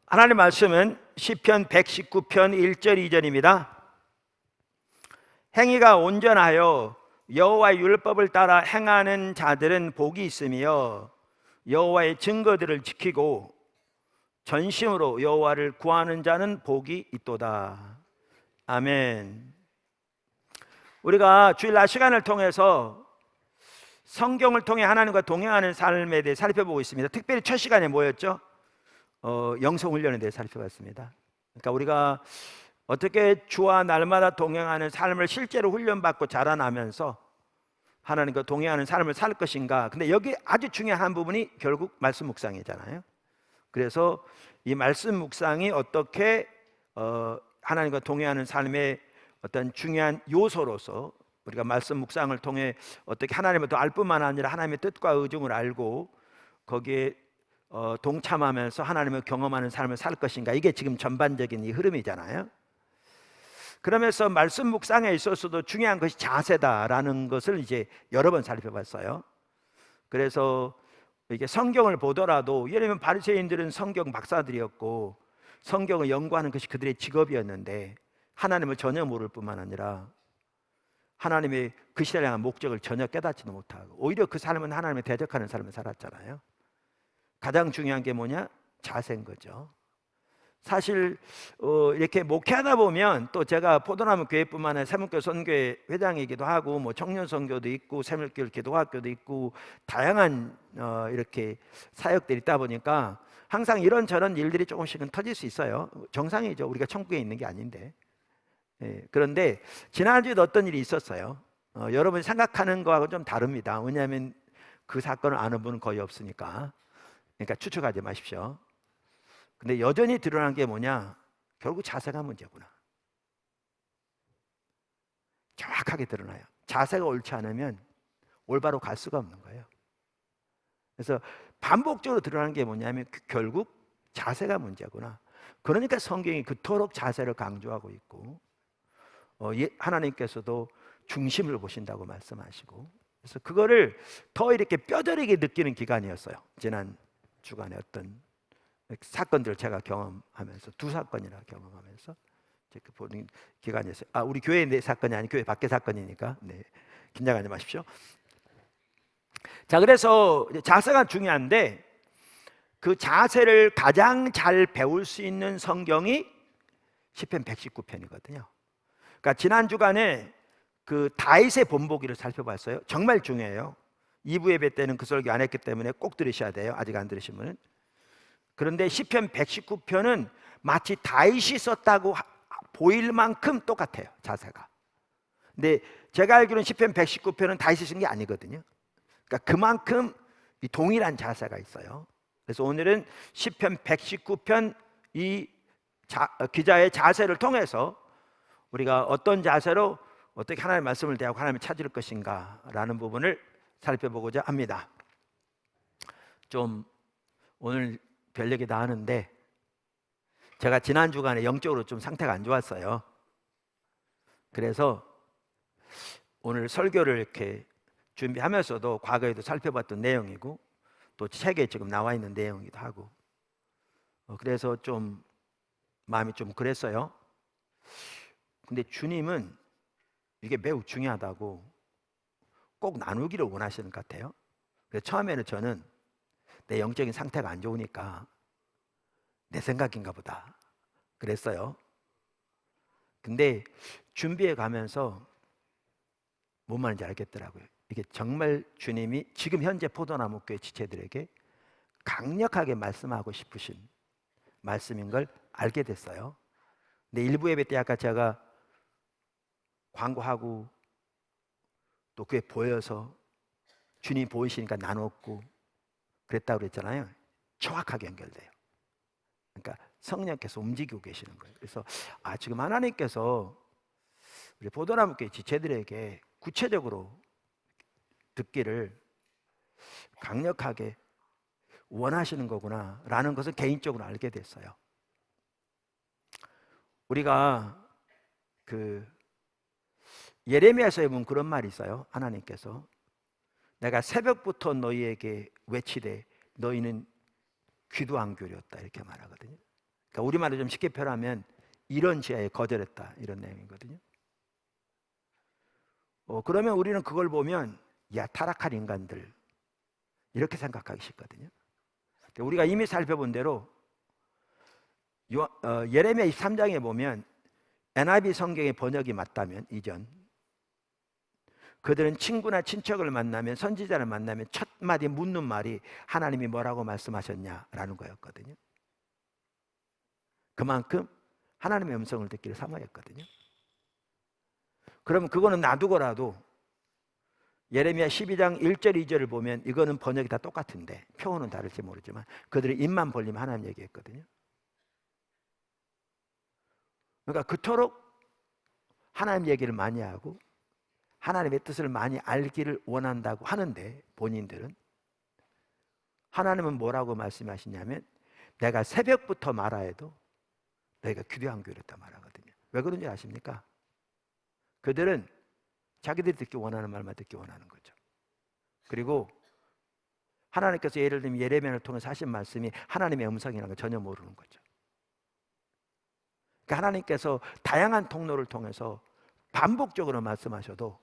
하나님 말씀은 시편 119편 1절 2절입니다. 행위가 온전하여 여호와의 율법을 따라 행하는 자들은 복이 있으며 여호와의 증거들을 지키고 전심으로 여호와를 구하는 자는 복이 있도다. 아멘. 우리가 주일 낮 시간을 통해서 성경을 통해 하나님과 동행하는 삶에 대해 살펴보고 있습니다. 특별히 첫 시간에 뭐였죠? 영성훈련에 대해 살펴봤습니다. 그러니까 우리가 어떻게 주와 날마다 동행하는 삶을 실제로 훈련받고 자라나면서 하나님과 동행하는 삶을 살 것인가. 근데 여기 아주 중요한 부분이 결국 말씀 묵상이잖아요. 그래서 이 말씀 묵상이 어떻게 하나님과 동행하는 삶의 어떤 중요한 요소로서 우리가 말씀 묵상을 통해 어떻게 하나님을 더 알 뿐만 아니라 하나님의 뜻과 의중을 알고 거기에 동참하면서 하나님을 경험하는 삶을 살 것인가. 이게 지금 전반적인 이 흐름이잖아요. 그러면서 말씀 묵상에 있어서도 중요한 것이 자세다라는 것을 이제 여러 번 살펴봤어요. 그래서 이게 성경을 보더라도 예를 들면 바리새인들은 성경 박사들이었고 성경을 연구하는 것이 그들의 직업이었는데 하나님을 전혀 모를 뿐만 아니라 하나님의 그 시대를 향한 목적을 전혀 깨닫지도 못하고 오히려 그 삶은 하나님을 대적하는 삶을 살았잖아요. 가장 중요한 게 뭐냐? 자세인 거죠. 사실 이렇게 목회하다 보면 또 제가 포도나무 교회뿐만 아니라 세문교 선교회 회장이기도 하고 뭐 청년 선교도 있고 세물길 기도학교도 있고 다양한 이렇게 사역들이 있다 보니까 항상 이런저런 일들이 조금씩은 터질 수 있어요. 정상이죠. 우리가 천국에 있는 게 아닌데. 그런데 지난주에도 어떤 일이 있었어요. 여러분이 생각하는 거하고 좀 다릅니다. 왜냐하면 그 사건을 아는 분은 거의 없으니까. 그러니까 추측하지 마십시오. 근데 여전히 드러난 게 뭐냐? 결국 자세가 문제구나. 정확하게 드러나요. 자세가 옳지 않으면 올바로 갈 수가 없는 거예요. 그래서 반복적으로 드러나는 게 뭐냐면 결국 자세가 문제구나. 그러니까 성경이 그토록 자세를 강조하고 있고 하나님께서도 중심을 보신다고 말씀하시고 그래서 그거를 더 이렇게 뼈저리게 느끼는 기간이었어요. 지난 주간에 어떤 사건들을 제가 경험하면서 두 사건이나 경험하면서 그 보는 기간이었어요. 우리 교회 내 사건이 아니 교회 밖의 사건이니까 긴장하지 마십시오. 자, 그래서 자세가 중요한데 그 자세를 가장 잘 배울 수 있는 성경이 시편 119편이거든요. 그러니까 지난 주간에 그 다윗의 본보기를 살펴봤어요. 정말 중요해요. 2부 예배 때는 그 설교 안 했기 때문에 꼭 들으셔야 돼요. 아직 안 들으신 분은. 그런데 시편 119편은 마치 다윗이 썼다고 보일 만큼 똑같아요. 자세가. 근데 제가 알기로는 시편 119편은 다윗이 쓴 게 아니거든요. 그러니까 그만큼 동일한 자세가 있어요. 그래서 오늘은 시편 119편 이 기자의 자세를 통해서 우리가 어떤 자세로 어떻게 하나님의 말씀을 대하고 하나님을 찾을 것인가 라는 부분을 살펴보고자 합니다. 좀 오늘 별 얘기 다 하는데 제가 지난 주간에 영적으로 좀 상태가 안 좋았어요. 그래서 오늘 설교를 이렇게 준비하면서도 과거에도 살펴봤던 내용이고 또 책에 지금 나와 있는 내용이기도 하고 그래서 좀 마음이 좀 그랬어요. 근데 주님은 이게 매우 중요하다고 꼭 나누기를 원하시는 것 같아요. 그래서 처음에는 저는 내 영적인 상태가 안 좋으니까 내 생각인가 보다 그랬어요. 근데 준비해 가면서 뭔 말인지 알겠더라고요. 이게 정말 주님이 지금 현재 포도나무 교회 지체들에게 강력하게 말씀하고 싶으신 말씀인 걸 알게 됐어요. 근데 일부 예배 때 아까 제가 광고하고 또 그게 보여서 주님 보이시니까 나눴고 그랬다고 그랬잖아요. 정확하게 연결돼요. 그러니까 성령께서 움직이고 계시는 거예요. 그래서 지금 하나님께서 우리 포도나무 교회 지체들에게 구체적으로 듣기를 강력하게 원하시는 거구나 라는 것을 개인적으로 알게 됐어요. 우리가 그 예레미야서에 보면 그런 말이 있어요. 하나님께서 내가 새벽부터 너희에게 외치되 너희는 귀도 안 기울였다 이렇게 말하거든요. 그러니까 우리말로 좀 쉽게 표현하면 이런 지하에 거절했다 이런 내용이거든요. 그러면 우리는 그걸 보면 야 타락한 인간들 이렇게 생각하기 쉽거든요. 우리가 이미 살펴본 대로 예레미야 23장에 보면 NIV 성경의 번역이 맞다면 이전 그들은 친구나 친척을 만나면 선지자를 만나면 첫 마디 묻는 말이 하나님이 뭐라고 말씀하셨냐라는 거였거든요. 그만큼 하나님의 음성을 듣기를 사모했거든요. 그러면 그거는 놔두고라도 예레미야 12장 1절 2절을 보면 이거는 번역이 다 똑같은데 표현은 다를지 모르지만 그들의 입만 벌리면 하나님 얘기했거든요. 그러니까 그토록 하나님 얘기를 많이 하고 하나님의 뜻을 많이 알기를 원한다고 하는데 본인들은 하나님은 뭐라고 말씀하시냐면 내가 새벽부터 말하여도 너희가 귀도 안 기울였다 말하거든요. 왜 그런지 아십니까? 그들은 자기들이 듣기 원하는 말만 듣기 원하는 거죠. 그리고 하나님께서 예를 들면 예레미야를 통해서 하신 말씀이 하나님의 음성이라는 걸 전혀 모르는 거죠. 그러니까 하나님께서 다양한 통로를 통해서 반복적으로 말씀하셔도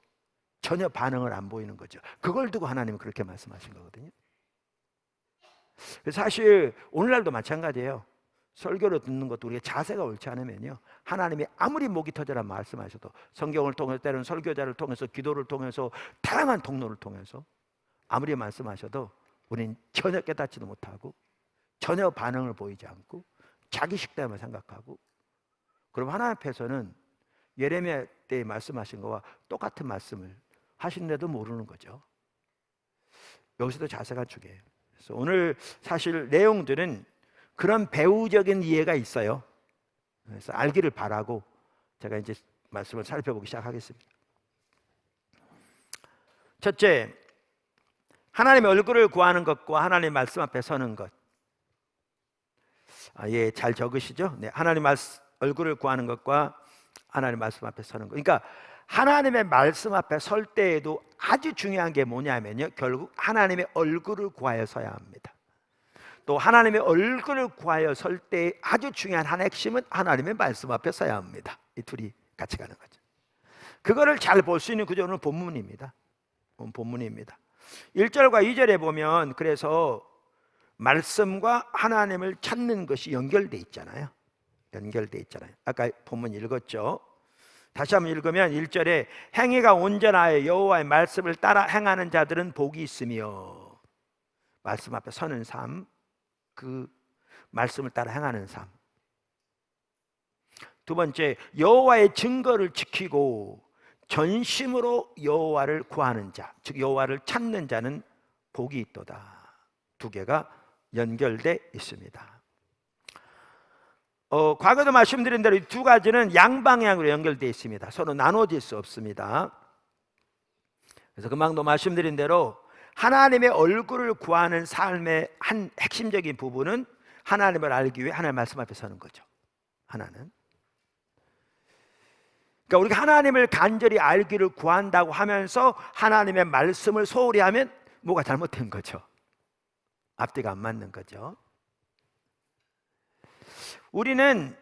전혀 반응을 안 보이는 거죠. 그걸 두고 하나님은 그렇게 말씀하신 거거든요. 사실 오늘날도 마찬가지예요. 설교를 듣는 것도 우리의 자세가 옳지 않으면요 하나님이 아무리 목이 터져라 말씀하셔도 성경을 통해서 때로는 설교자를 통해서 기도를 통해서 다양한 통로를 통해서 아무리 말씀하셔도 우리는 전혀 깨닫지도 못하고 전혀 반응을 보이지 않고 자기 식대만 생각하고 그럼 하나님 앞에서는 예레미야 때 말씀하신 거와 똑같은 말씀을 하시는데도 모르는 거죠. 여기서도 자세가 중요해요. 그래서 오늘 사실 내용들은 그런 배우적인 이해가 있어요. 그래서 알기를 바라고 제가 이제 말씀을 살펴보기 시작하겠습니다. 첫째, 하나님의 얼굴을 구하는 것과 하나님의 말씀 앞에 서는 것. 예, 잘 적으시죠? 네, 하나님 얼굴을 구하는 것과 하나님 말씀 앞에 서는 것. 그러니까 하나님의 말씀 앞에 설 때에도 아주 중요한 게 뭐냐면요, 결국 하나님의 얼굴을 구하여 서야 합니다. 또 하나님의 얼굴을 구하여 설 때 아주 중요한 한 핵심은 하나님의 말씀 앞에 서야 합니다. 이 둘이 같이 가는 거죠. 그거를 잘 볼 수 있는 구조는 본문입니다. 1절과 2절에 보면 그래서 말씀과 하나님을 찾는 것이 연결돼 있잖아요. 아까 본문 읽었죠. 다시 한번 읽으면 1절에 행위가 온전하여 여호와의 말씀을 따라 행하는 자들은 복이 있으며, 말씀 앞에 서는 삶, 그 말씀을 따라 행하는 삶. 두 번째, 여호와의 증거를 지키고 전심으로 여호와를 구하는 자, 즉 여호와를 찾는 자는 복이 있도다. 두 개가 연결돼 있습니다. 과거도 말씀드린 대로 이 두 가지는 양방향으로 연결되어 있습니다. 서로 나눠질 수 없습니다. 그래서 금방도 말씀드린 대로 하나님의 얼굴을 구하는 삶의 한 핵심적인 부분은 하나님을 알기 위해 하나님의 말씀 앞에 서는 거죠. 하나는, 그러니까 우리가 하나님을 간절히 알기를 구한다고 하면서 하나님의 말씀을 소홀히 하면 뭐가 잘못된 거죠. 앞뒤가 안 맞는 거죠. 우리는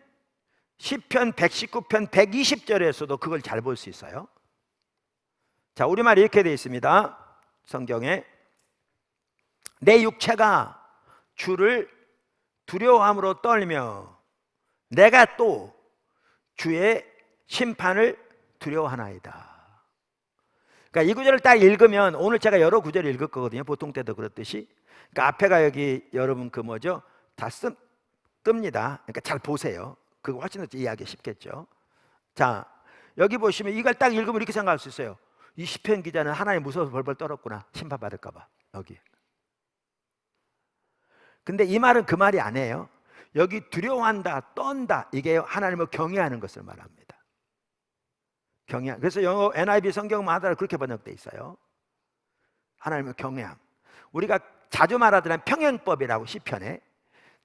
시편 119편 120절에서도 그걸 잘 볼 수 있어요. 자, 우리말이 이렇게 되어 있습니다. 성경에 내 육체가 주를 두려워함으로 떨며 내가 또 주의 심판을 두려워하나이다. 그러니까 이 구절을 딱 읽으면, 오늘 제가 여러 구절을 읽을 거거든요. 보통 때도 그렇듯이. 그러니까 앞에가 여기 여러분 그 뭐죠? 다 뜹니다. 그러니까 잘 보세요. 그거 훨씬 더 이해하기 쉽겠죠. 자, 여기 보시면 이걸 딱 읽으면 이렇게 생각할 수 있어요. 이 시편 기자는 하나님 무서워서 벌벌 떨었구나. 심판받을까 봐. 여기. 근데 이 말은 그 말이 아니에요. 여기 두려워한다, 떤다, 이게 하나님을 경외하는 것을 말합니다. 그래서 영어 NIV 성경만 하더라도 그렇게 번역되어 있어요. 하나님을 경외함. 우리가 자주 말하던 평행법이라고, 시편에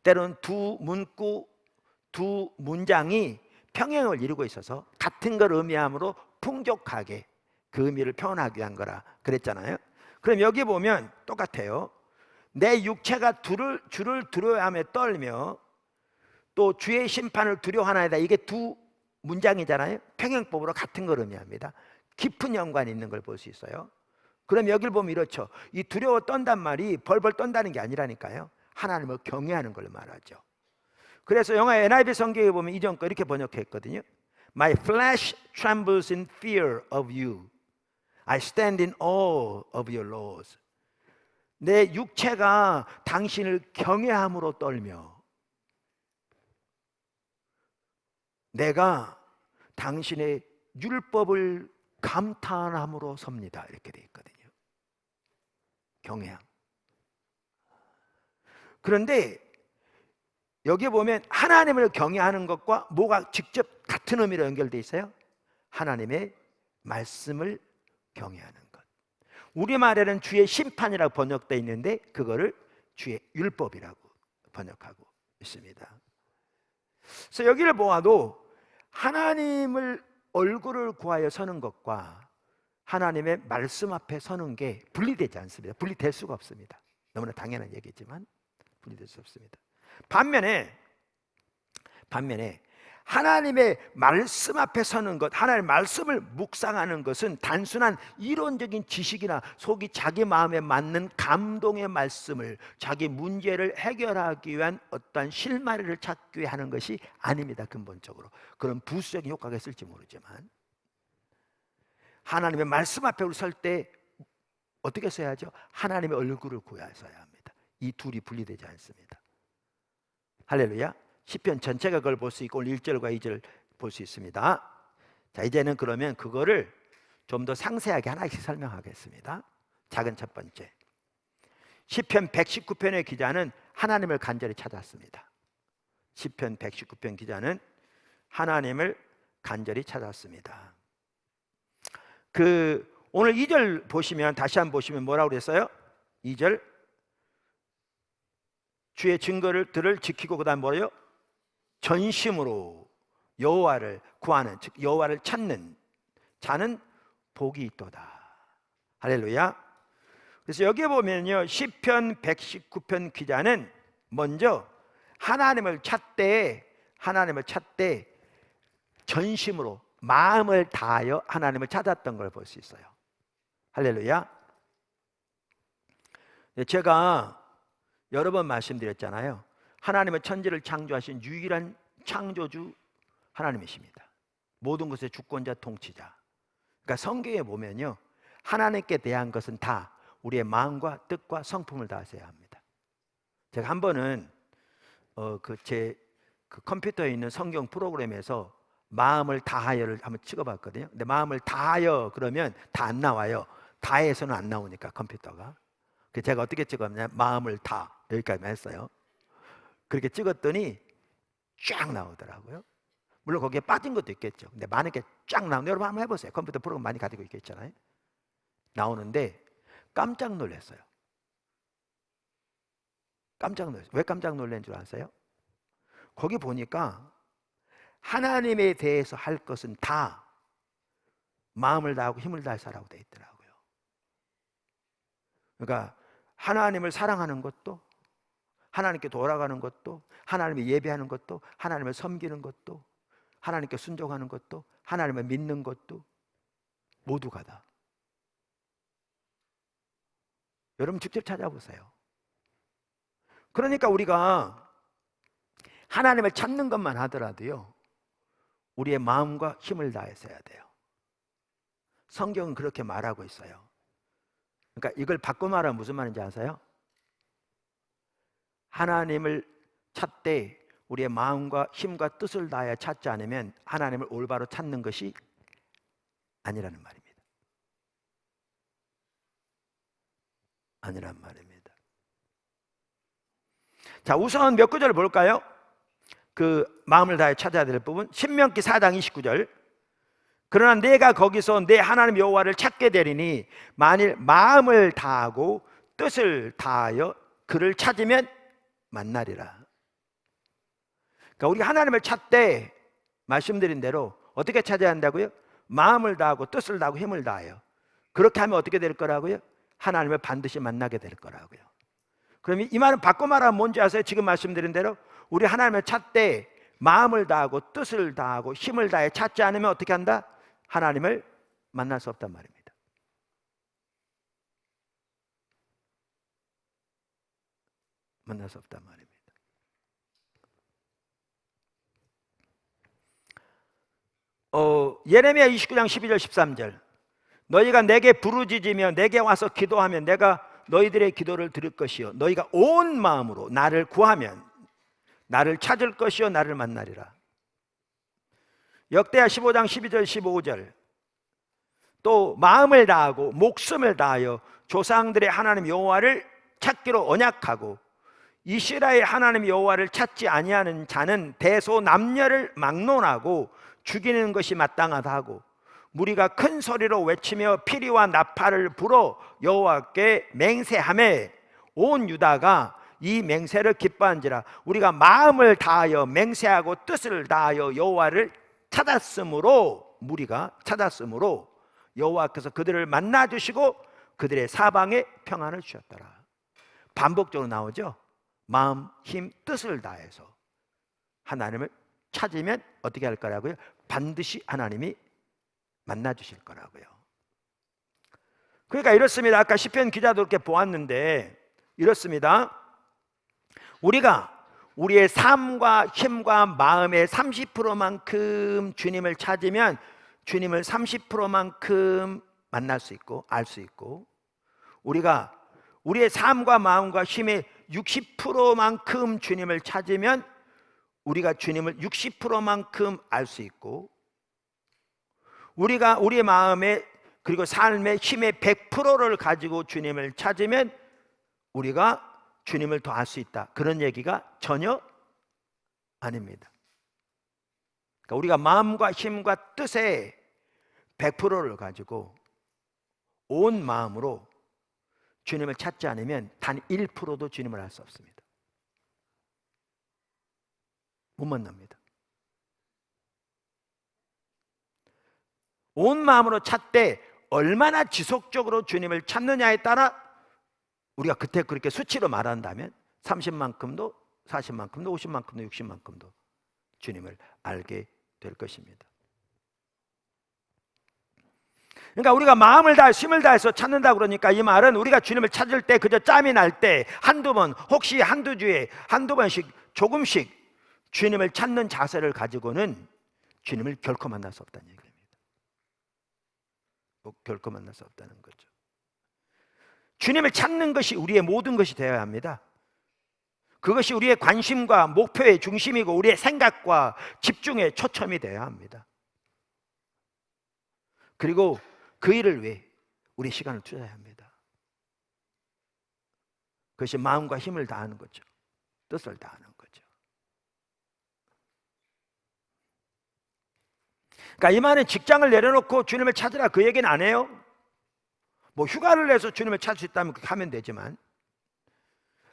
때로는 두 문구, 두 문장이 평행을 이루고 있어서 같은 걸 의미함으로 풍족하게 그 의미를 표현하기 위한 거라 그랬잖아요. 그럼 여기 보면 똑같아요. 내 육체가 주를 두려워하며 떨며 또 주의 심판을 두려워하나이다. 이게 두 문장이잖아요. 평행법으로 같은 걸 의미합니다. 깊은 연관이 있는 걸 볼 수 있어요. 그럼 여기를 보면 이렇죠. 이 두려워 떤단 말이 벌벌 떤다는 게 아니라니까요. 하나님을 경외하는 걸 말하죠. 그래서 영화 NIV 성경에 보면 이전 거 이렇게 번역했거든요. My flesh trembles in fear of you. I stand in awe of your laws. 내 육체가 당신을 경외함으로 떨며 내가 당신의 율법을 감탄함으로 섭니다. 이렇게 돼 있거든요. 경외함. 그런데 여기 보면 하나님을 경외하는 것과 뭐가 직접 같은 의미로 연결돼 있어요? 하나님의 말씀을 경외하는 것. 우리말에는 주의 심판이라고 번역되어 있는데 그거를 주의 율법이라고 번역하고 있습니다. 그래서 여기를 보아도 하나님을 얼굴을 구하여 서는 것과 하나님의 말씀 앞에 서는 게 분리되지 않습니다. 분리될 수가 없습니다. 너무나 당연한 얘기지만 분리될 수 없습니다. 반면에 하나님의 말씀 앞에 서는 것, 하나님의 말씀을 묵상하는 것은 단순한 이론적인 지식이나 속이 자기 마음에 맞는 감동의 말씀을 자기 문제를 해결하기 위한 어떠한 실마리를 찾기 위해 하는 것이 아닙니다. 근본적으로 그런 부수적인 효과가 있을지 모르지만 하나님의 말씀 앞에 우리 설 때 어떻게 써야죠? 하나님의 얼굴을 구하셔야 합니다. 이 둘이 분리되지 않습니다. 할렐루야. 시편 전체가 그걸 볼 수 있고 오늘 1절과 2절 볼 수 있습니다. 자, 이제는 그러면 그거를 좀 더 상세하게 하나씩 설명하겠습니다. 작은 첫 번째, 시편 119편의 기자는 하나님을 간절히 찾았습니다. 시편 119편 기자는 하나님을 간절히 찾았습니다. 오늘 2절 보시면 다시 한번 보시면 뭐라고 그랬어요? 2절, 주의 증거들을 지키고 그다음 뭐예요? 전심으로 여호와를 구하는, 즉 여호와를 찾는 자는 복이 있도다. 할렐루야. 그래서 여기에 보면요, 시편 119편 기자는 먼저 하나님을 찾되 전심으로 마음을 다하여 하나님을 찾았던 걸 볼 수 있어요. 할렐루야. 제가 여러 번 말씀드렸잖아요. 하나님은 천지를 창조하신 유일한 창조주 하나님이십니다. 모든 것의 주권자, 통치자. 그러니까 성경에 보면요, 하나님께 대한 것은 다 우리의 마음과 뜻과 성품을 다하셔야 합니다. 제가 한 번은 제 컴퓨터에 있는 성경 프로그램에서 마음을 다하여를 한번 찍어봤거든요. 근데 마음을 다하여 그러면 다 안 나와요. 다해서는 안 나오니까 컴퓨터가. 제가 어떻게 찍었냐, 마음을 다 여기까지만 했어요. 그렇게 찍었더니 쫙 나오더라고요. 물론 거기에 빠진 것도 있겠죠. 근데 많은 게 쫙 나오는데 여러분 한번 해보세요. 컴퓨터 프로그램 많이 가지고 있겠잖아요. 나오는데 깜짝 놀랐어요. 깜짝 놀랐어요. 왜 깜짝 놀란 줄 아세요? 거기 보니까 하나님에 대해서 할 것은 다 마음을 다하고 힘을 다해서라고 되어 있더라고요. 그러니까 하나님을 사랑하는 것도, 하나님께 돌아가는 것도, 하나님을 예배하는 것도, 하나님을 섬기는 것도, 하나님께 순종하는 것도, 하나님을 믿는 것도 모두가 다. 여러분 직접 찾아보세요. 그러니까 우리가 하나님을 찾는 것만 하더라도요, 우리의 마음과 힘을 다해서 해야 돼요. 성경은 그렇게 말하고 있어요. 그러니까 이걸 바꿔 말하면 무슨 말인지 아세요? 하나님을 찾되 우리의 마음과 힘과 뜻을 다하여 찾지 않으면 하나님을 올바로 찾는 것이 아니라는 말입니다. 아니란 말입니다. 자, 우선 몇 구절을 볼까요? 그 마음을 다해 찾아야 될 부분, 신명기 4장 29절. 그러나 내가 거기서 내 하나님 여호와를 찾게 되리니 만일 마음을 다하고 뜻을 다하여 그를 찾으면 만나리라. 그러니까 우리 하나님을 찾되 말씀드린 대로 어떻게 찾아야 한다고요? 마음을 다하고 뜻을 다하고 힘을 다하여. 그렇게 하면 어떻게 될 거라고요? 하나님을 반드시 만나게 될 거라고요. 그럼 이 말은 바꿔 말하면 뭔지 아세요? 지금 말씀드린 대로 우리 하나님을 찾되 마음을 다하고 뜻을 다하고 힘을 다해 찾지 않으면 어떻게 한다? 하나님을 만날 수 없단 말입니다. 만날 수 없단 말입니다. 예레미야 29장 12절 13절 너희가 내게 부르짖으며 내게 와서 기도하면 내가 너희들의 기도를 들을 것이요 너희가 온 마음으로 나를 구하면 나를 찾을 것이요 나를 만나리라. 역대하 15장 12절 15절 또 마음을 다하고 목숨을 다하여 조상들의 하나님 여호와를 찾기로 언약하고 이스라엘 하나님 여호와를 찾지 아니하는 자는 대소남녀를 막론하고 죽이는 것이 마땅하다 하고 무리가 큰 소리로 외치며 피리와 나팔을 불어 여호와께 맹세하매 온 유다가 이 맹세를 기뻐한지라. 우리가 마음을 다하여 맹세하고 뜻을 다하여 여호와를 찾았으므로 무리가 찾았으므로 여호와께서 그들을 만나 주시고 그들의 사방에 평안을 주셨더라. 반복적으로 나오죠. 마음, 힘, 뜻을 다해서 하나님을 찾으면 어떻게 할 거라고요? 반드시 하나님이 만나 주실 거라고요. 그러니까 이렇습니다. 아까 시편 기자도 이렇게 보았는데 이렇습니다. 우리가 우리의 삶과 힘과 마음의 30%만큼 주님을 찾으면 주님을 30%만큼 만날 수 있고 알 수 있고 우리가 우리의 삶과 마음과 힘의 60%만큼 주님을 찾으면 우리가 주님을 60%만큼 알 수 있고 우리가 우리의 마음의 그리고 삶의 힘의 100%를 가지고 주님을 찾으면 우리가 주님을 더 알 수 있다. 그런 얘기가 전혀 아닙니다. 그러니까 우리가 마음과 힘과 뜻의 100%를 가지고 온 마음으로 주님을 찾지 않으면 단 1%도 주님을 알 수 없습니다. 못 만납니다. 온 마음으로 찾되 얼마나 지속적으로 주님을 찾느냐에 따라 우리가 그때 그렇게 수치로 말한다면 30만큼도 40만큼도 50만큼도 60만큼도 주님을 알게 될 것입니다. 그러니까 우리가 마음을 다해 힘을 다해서 찾는다 그러니까 이 말은 우리가 주님을 찾을 때 그저 짬이 날 때 한두 번 혹시 한두 주에 한두 번씩 조금씩 주님을 찾는 자세를 가지고는 주님을 결코 만날 수 없다는 얘기입니다. 결코 만날 수 없다는 거죠. 주님을 찾는 것이 우리의 모든 것이 되어야 합니다. 그것이 우리의 관심과 목표의 중심이고 우리의 생각과 집중의 초점이 되어야 합니다. 그리고 그 일을 위해 우리 시간을 투자해야 합니다. 그것이 마음과 힘을 다하는 거죠. 뜻을 다하는 거죠. 그러니까 이 말은 직장을 내려놓고 주님을 찾으라 그 얘기는 안 해요. 뭐 휴가를 내서 주님을 찾을 수 있다면 그렇게 하면 되지만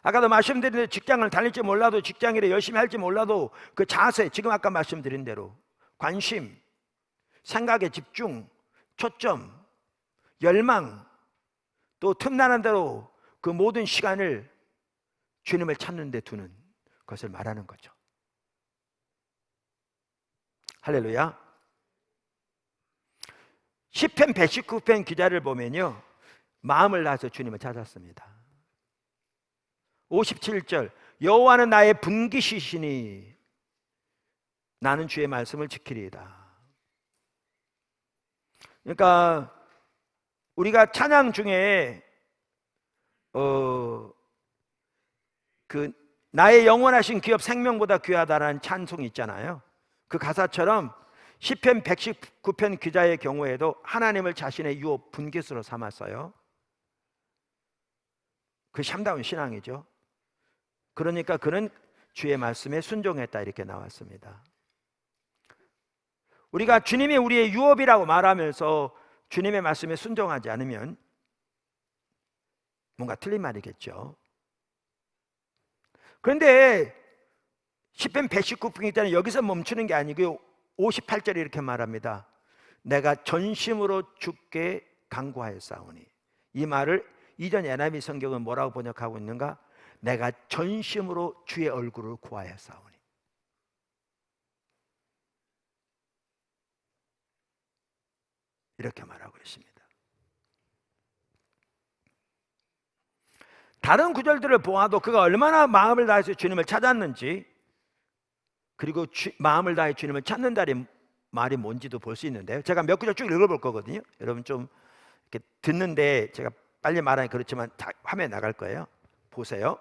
아까도 말씀드린 대로 직장을 다닐지 몰라도 직장일에 열심히 할지 몰라도 그 자세 지금 아까 말씀드린 대로 관심, 생각의 집중, 초점, 열망 또 틈나는 대로 그 모든 시간을 주님을 찾는 데 두는 것을 말하는 거죠. 할렐루야. 시편 119편 기자를 보면요 마음을 다해서 주님을 찾았습니다. 57절 여호와는 나의 분깃이시니 나는 주의 말씀을 지키리이다. 그러니까 우리가 찬양 중에 그 나의 영원하신 기업 생명보다 귀하다라는 찬송이 있잖아요. 그 가사처럼 시편 119편 기자의 경우에도 하나님을 자신의 유업 분깃으로 삼았어요. 그 참다운 신앙이죠. 그러니까 그는 주의 말씀에 순종했다 이렇게 나왔습니다. 우리가 주님이 우리의 유업이라고 말하면서 주님의 말씀에 순종하지 않으면 뭔가 틀린 말이겠죠. 그런데 시편 119편 기자는 여기서 멈추는 게 아니고요 58절에 이렇게 말합니다. 내가 전심으로 주께 간구하였사오니 이 말을 이전 NIV 성경은 뭐라고 번역하고 있는가? 내가 전심으로 주의 얼굴을 구하였사오니. 이렇게 말하고 있습니다. 다른 구절들을 보아도 그가 얼마나 마음을 다해서 주님을 찾았는지, 그리고 마음을 다해 주님을 찾는다는 말이 뭔지도 볼 수 있는데요. 제가 몇 구절 쭉 읽어볼 거거든요. 여러분 좀 이렇게 듣는데 제가 빨리 말하니 그렇지만 화면에 나갈 거예요. 보세요.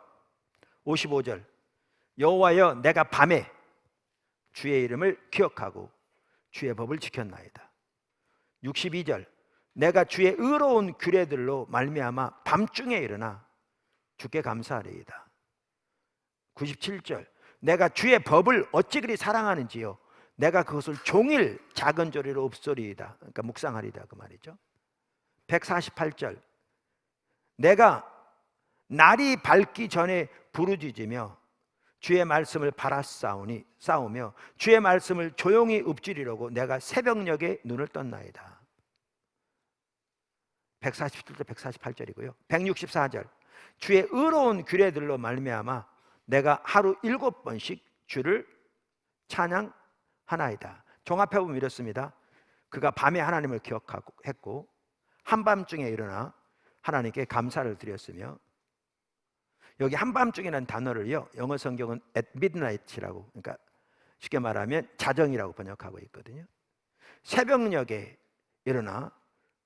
55절, 여호와여 내가 밤에 주의 이름을 기억하고 주의 법을 지켰나이다. 62절, 내가 주의 의로운 규례들로 말미암아 밤중에 일어나 주께 감사하리이다. 97절, 내가 주의 법을 어찌 그리 사랑하는지요 내가 그것을 종일 작은 조리로 읊소리이다. 그러니까 묵상하리다 그 말이죠. 148절, 내가 날이 밝기 전에 부르짖으며 주의 말씀을 싸우며 주의 말씀을 조용히 읊조리려고 내가 새벽녘에 눈을 떴나이다. 147절 148절이고요. 164절, 주의 의로운 규례들로 말미암아 내가 하루 7번씩 주를 찬양하나이다. 종합해 보면 이렇습니다. 그가 밤에 하나님을 기억하고 했고 한밤중에 일어나 하나님께 감사를 드렸으며, 여기 한밤중이라는 단어를요 영어 성경은 at midnight이라고, 그러니까 쉽게 말하면 자정이라고 번역하고 있거든요. 새벽녘에 일어나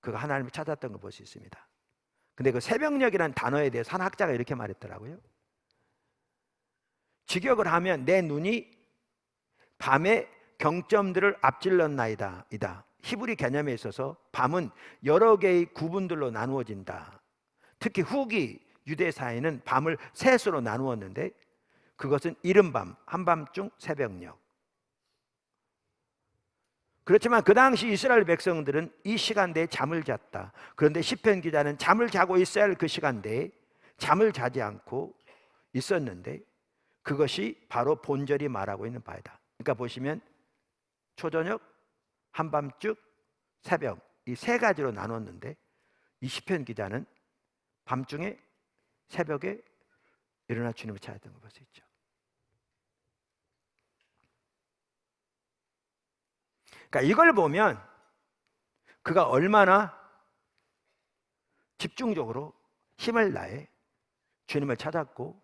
그가 하나님을 찾았던 걸 볼 수 있습니다. 근데 그 새벽녘이라는 단어에 대해서 한 학자가 이렇게 말했더라고요. 직역을 하면 내 눈이 밤에 경점들을 앞질렀나이다 이다. 히브리 개념에 있어서 밤은 여러 개의 구분들로 나누어진다. 특히 후기 유대사에는 밤을 셋으로 나누었는데 그것은 이른밤, 한밤중, 새벽녘. 그렇지만 그 당시 이스라엘 백성들은 이 시간대에 잠을 잤다. 그런데 시편 기자는 잠을 자고 있어야 할 그 시간대에 잠을 자지 않고 있었는데 그것이 바로 본절이 말하고 있는 바이다. 그러니까 보시면 초저녁, 한밤중, 새벽, 이 세 가지로 나눴는데 이 시편 기자는 밤중에 새벽에 일어나 주님을 찾았던 걸 볼 수 있죠. 그러니까 이걸 보면 그가 얼마나 집중적으로 힘을 다해 주님을 찾았고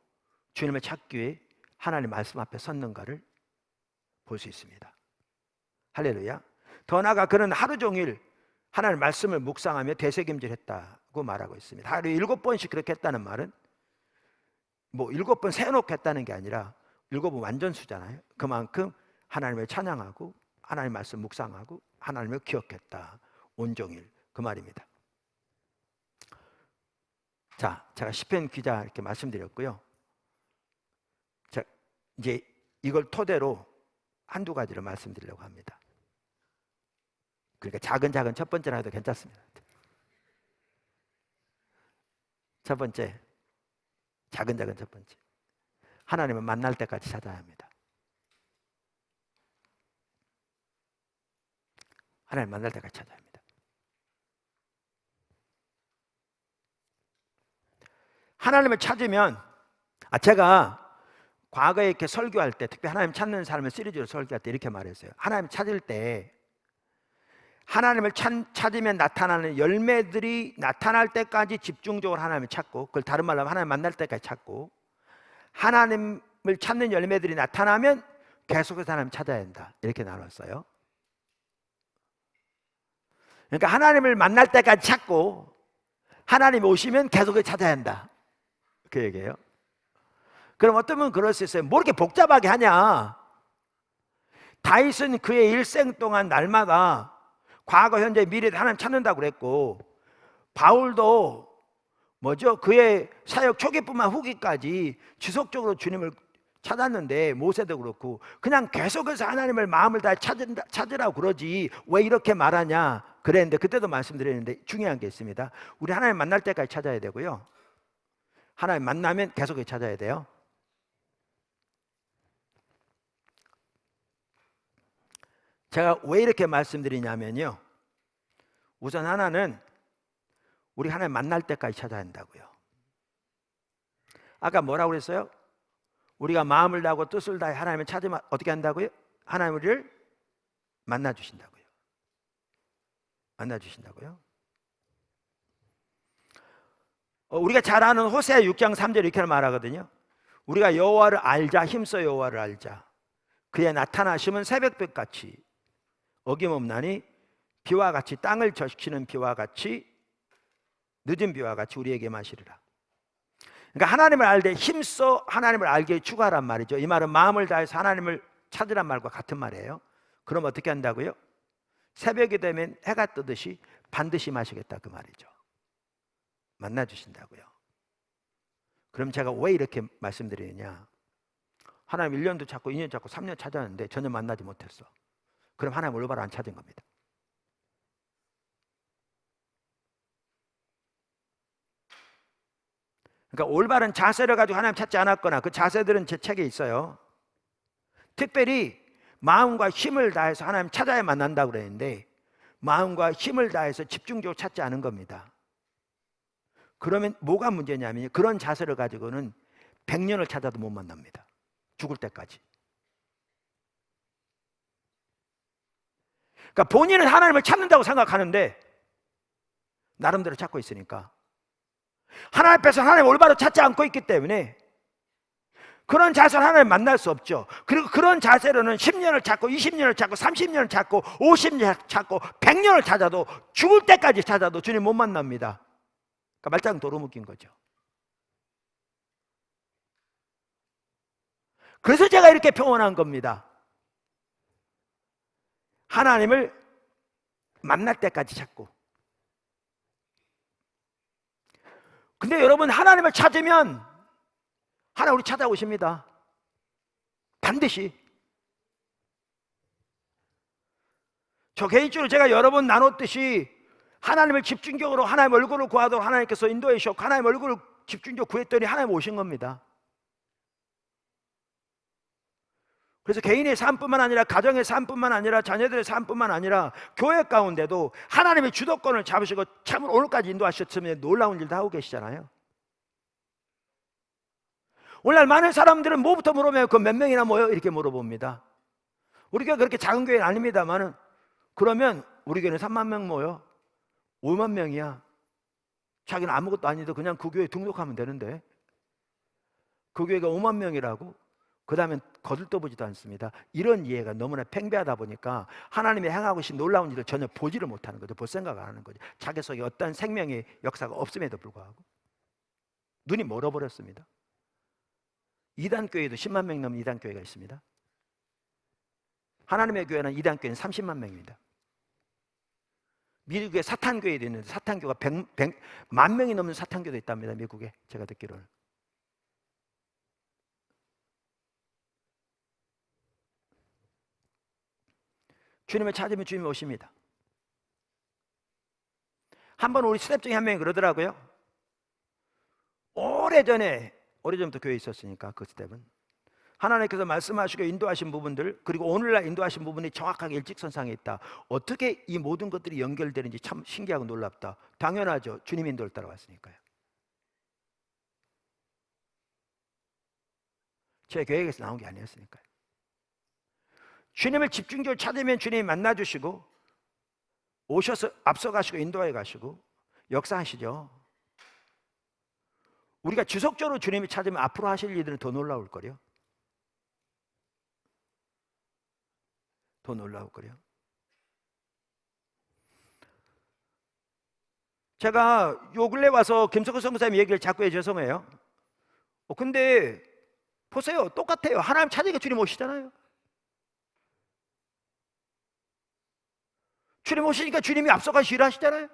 주님을 찾기 위해 하나님 말씀 앞에 섰는가를 볼 수 있습니다. 할렐루야. 더 나아가 그는 하루 종일 하나님 말씀을 묵상하며 되새김질했다고 말하고 있습니다. 하루에 7번씩 그렇게 했다는 말은 뭐 7번 세놓고 했다는 게 아니라 7번 완전수잖아요. 그만큼 하나님을 찬양하고 하나님 말씀 묵상하고 하나님을 기억했다. 온종일 그 말입니다. 자, 제가 시편 기자 이렇게 말씀드렸고요. 자, 이제 이걸 토대로 한두 가지를 말씀드리려고 합니다. 그러니까 작은 첫 번째나 해도 괜찮습니다. 첫 번째, 작은 첫 번째, 하나님을 만날 때까지 찾아야 합니다. 하나님 만날 때까지 찾아야 합니다. 하나님을 찾으면, 제가 과거에 이렇게 설교할 때, 특히 하나님 찾는 삶을 시리즈로 설교할 때 이렇게 말했어요. 하나님 찾을 때 하나님을 찾으면 나타나는 열매들이 나타날 때까지 집중적으로 하나님을 찾고, 그걸 다른 말로 하면 하나님 만날 때까지 찾고, 하나님을 찾는 열매들이 나타나면 계속해서 하나님 찾아야 한다. 이렇게 나눴어요. 그러니까 하나님을 만날 때까지 찾고 하나님이 오시면 계속해서 찾아야 한다. 그 얘기예요. 그럼 어떤 분은 그럴 수 있어요. 뭐 이렇게 복잡하게 하냐. 다윗은 그의 일생 동안 날마다 과거, 현재, 미래도 하나님 찾는다고 그랬고, 바울도 그의 사역 초기뿐만 후기까지 지속적으로 주님을 찾았는데, 모세도 그렇고 그냥 계속해서 하나님을 마음을 다해 찾으라고 그러지 왜 이렇게 말하냐 그랬는데, 그때도 말씀드렸는데 중요한 게 있습니다. 우리 하나님 만날 때까지 찾아야 되고요, 하나님 만나면 계속해서 찾아야 돼요. 제가 왜 이렇게 말씀드리냐면요, 우선 하나는 우리 하나님 만날 때까지 찾아야 한다고요. 아까 뭐라고 그랬어요? 우리가 마음을 다하고 뜻을 다해 하나님을 찾으면 어떻게 한다고요? 하나님 우리를 만나주신다고요. 만나주신다고요. 우리가 잘 아는 호세아 6장 3절 이렇게 말하거든요. 우리가 여호와를 알자, 힘써 여호와를 알자. 그의 나타나심은 새벽빛같이 어김없나니 비와 같이 땅을 적시는 비와 같이 늦은 비와 같이 우리에게 마시리라. 그러니까 하나님을 알되 힘써 하나님을 알게 추구하란 말이죠. 이 말은 마음을 다해서 하나님을 찾으란 말과 같은 말이에요. 그럼 어떻게 한다고요? 새벽이 되면 해가 뜨듯이 반드시 마시겠다 그 말이죠. 만나주신다고요. 그럼 제가 왜 이렇게 말씀드리느냐? 하나님 1년도 찾고 2년 찾고 3년 찾았는데 전혀 만나지 못했어. 그럼 하나님 올바로 안 찾은 겁니다. 그러니까 올바른 자세를 가지고 하나님 찾지 않았거나 그 자세들은 제 책에 있어요. 특별히 마음과 힘을 다해서 하나님 찾아야 만난다고 그랬는데 마음과 힘을 다해서 집중적으로 찾지 않은 겁니다. 그러면 뭐가 문제냐면 그런 자세를 가지고는 100년을 찾아도 못 만납니다. 죽을 때까지. 그러니까 본인은 하나님을 찾는다고 생각하는데 나름대로 찾고 있으니까 하나님 앞에서 하나님 올바로 찾지 않고 있기 때문에 그런 자세로 하나님 만날 수 없죠. 그리고 그런 자세로는 10년을 찾고 20년을 찾고 30년을 찾고 50년을 찾고 100년을 찾아도 죽을 때까지 찾아도 주님 못 만납니다. 그러니까 말짱 도루묵인 거죠. 그래서 제가 이렇게 표현한 겁니다. 하나님을 만날 때까지 찾고. 근데 여러분 하나님을 찾으면 하나님 우리 찾아오십니다. 반드시. 저 개인적으로 제가 여러 번 나눴듯이 하나님을 집중적으로 하나님 얼굴을 구하도록 하나님께서 인도해 주셨고 하나님 얼굴을 집중적으로 구했더니 하나님 오신 겁니다. 그래서 개인의 삶뿐만 아니라 가정의 삶뿐만 아니라 자녀들의 삶뿐만 아니라 교회 가운데도 하나님의 주도권을 잡으시고 참으로 오늘까지 인도하셨으면 놀라운 일도 하고 계시잖아요. 오늘날 많은 사람들은 뭐부터 물어보면 그 몇 명이나 모여? 이렇게 물어봅니다. 우리 교회 그렇게 작은 교회는 아닙니다만은 그러면 우리 교회는 3만 명 모여 5만 명이야. 자기는 아무것도 아니도 그냥 그 교회에 등록하면 되는데 그 교회가 5만 명이라고? 그 다음엔 거들떠보지도 않습니다. 이런 이해가 너무나 팽배하다 보니까 하나님이 행하고 계신 놀라운 일을 전혀 보지를 못하는 거죠. 볼 생각 안 하는 거죠. 자기 속에 어떤 생명의 역사가 없음에도 불구하고 눈이 멀어버렸습니다. 이단 교회도 10만 명 넘는 이단 교회가 있습니다. 하나님의 교회는 이단 교회는 30만 명입니다. 미국에 사탄 교회도 있는데 사탄 교회가 100만 명이 넘는 사탄 교회도 있답니다. 미국에 제가 듣기로는. 주님을 찾으면 주님이 오십니다. 한번 우리 스텝 중에 한 명이 그러더라고요. 오래전부터 교회에 있었으니까 그 스텝은 하나님께서 말씀하시고 인도하신 부분들 그리고 오늘날 인도하신 부분이 정확하게 일직선상에 있다. 어떻게 이 모든 것들이 연결되는지 참 신기하고 놀랍다. 당연하죠. 주님 인도를 따라왔으니까요. 제 계획에서 나온 게 아니었으니까요. 주님을 집중적으로 찾으면 주님이 만나주시고 오셔서 앞서가시고 인도해 가시고 역사하시죠. 우리가 지속적으로 주님을 찾으면 앞으로 하실 일들은 더 놀라울 거예요. 더 놀라울 거예요. 제가 요 근래 와서 김석호 선교사님 얘기를 자꾸 해서 죄송해요. 근데 보세요. 똑같아요. 하나님 찾으니까 주님 오시잖아요. 주님 오시니까 주님이 앞서가시 일하시잖아요.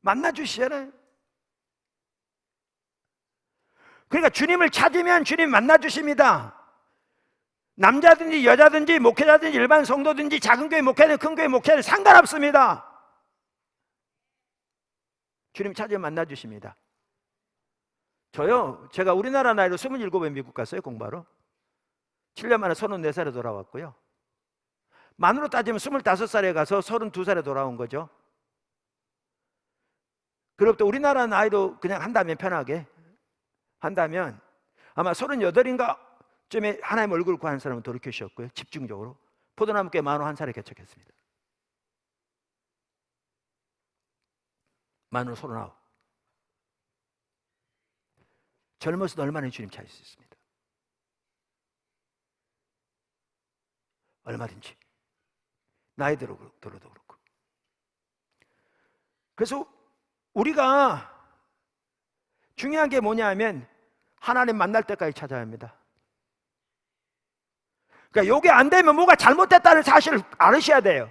만나주시잖아요. 그러니까 주님을 찾으면 주님 만나주십니다. 남자든지 여자든지 목회자든지 일반 성도든지 작은 교회 목회든 큰 교회 목회든 상관없습니다. 주님 찾으면 만나주십니다. 제가 우리나라 나이로 27에 미국 갔어요. 공부하러. 7년 만에 34살에 돌아왔고요. 만으로 따지면 25살에 가서 32살에 돌아온 거죠. 그로부터 우리나라 나이로 그냥 한다면, 편하게 한다면 아마 38인가 쯤에 하나님 얼굴 구하는 사람은 돌이키셨고요. 집중적으로 포도나무께 만호 한 살에 개척했습니다. 만으로 39. 젊어서도 얼마나 주님 찾을 수 있습니다. 얼마든지 나이 들어도 그렇고. 그래서 우리가 중요한 게 뭐냐면 하나님 만날 때까지 찾아야 합니다. 그러니까 이게 안 되면 뭐가 잘못됐다는 사실을 알으셔야 돼요.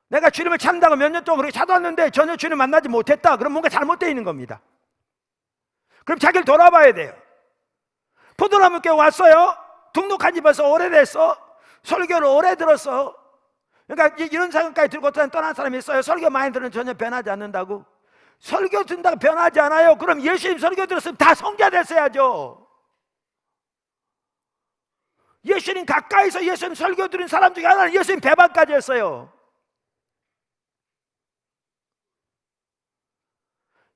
내가 주님을 찾는다고 몇 년 동안 그렇게 찾았는데 전혀 주님 만나지 못했다. 그럼 뭔가 잘못되어 있는 겁니다. 그럼 자기를 돌아봐야 돼요. 포도나무께 왔어요. 등록한 지 벌써 오래됐어. 설교를 오래 들었어. 그러니까 이런 생각까지 들고 떠난 사람이 있어요. 설교 많이 들으면 전혀 변하지 않는다고. 설교 듣는다고 변하지 않아요. 그럼 예수님 설교 들었으면 다 성자 됐어야죠. 예수님 가까이서 예수님 설교 들은 사람 중에 하나는 예수님 배반까지 했어요.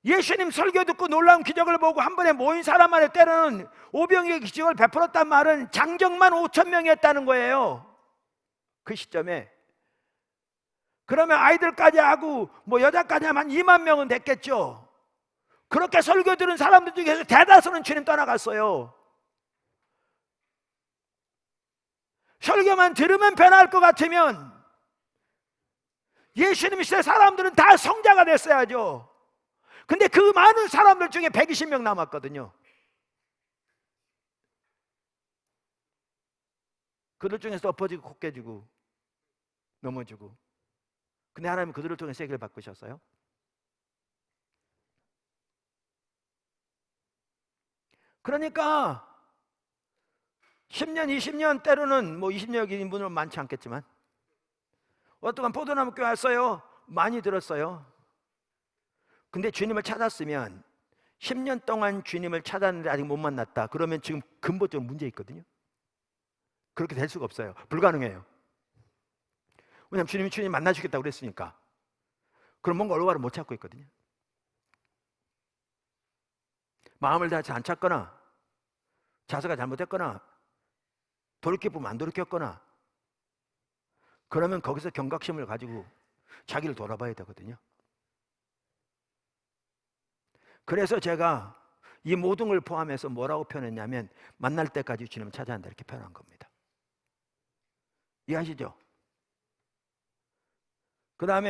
예수님 설교 듣고 놀라운 기적을 보고 한 번에 모인 사람만의 때로는 오병이의 기적을 베풀었단 말은 장정만 5,000명이 했다는 거예요. 그 시점에. 그러면 아이들까지 하고 뭐 여자까지 하면 2만 명은 됐겠죠. 그렇게 설교 들은 사람들 중에서 대다수는 주님 떠나갔어요. 설교만 들으면 변할 것 같으면 예수님 시대 사람들은 다 성자가 됐어야죠. 근데 그 많은 사람들 중에 120명 남았거든요. 그들 중에서 엎어지고 코 깨지고 넘어지고. 근데 하나님은 그들을 통해 세계를 바꾸셨어요. 그러니까 10년, 20년 때로는 뭐 20년인 분은 많지 않겠지만 어떠한 포도나무 교회 왔어요. 많이 들었어요. 근데 주님을 찾았으면 10년 동안 주님을 찾았는데 아직 못 만났다. 그러면 지금 근본적으로 문제 있거든요. 그렇게 될 수가 없어요. 불가능해요. 왜냐하면 주님이 주님 만나주겠다고 그랬으니까. 그럼 뭔가 올바로 못 찾고 있거든요. 마음을 다해서 안 찾거나 자세가 잘못했거나 돌이켜보면 안 돌이켰거나 그러면 거기서 경각심을 가지고 자기를 돌아봐야 되거든요. 그래서 제가 이 모든 걸 포함해서 뭐라고 표현했냐면 만날 때까지 주님을 찾아야 한다 이렇게 표현한 겁니다. 이해하시죠? 그 다음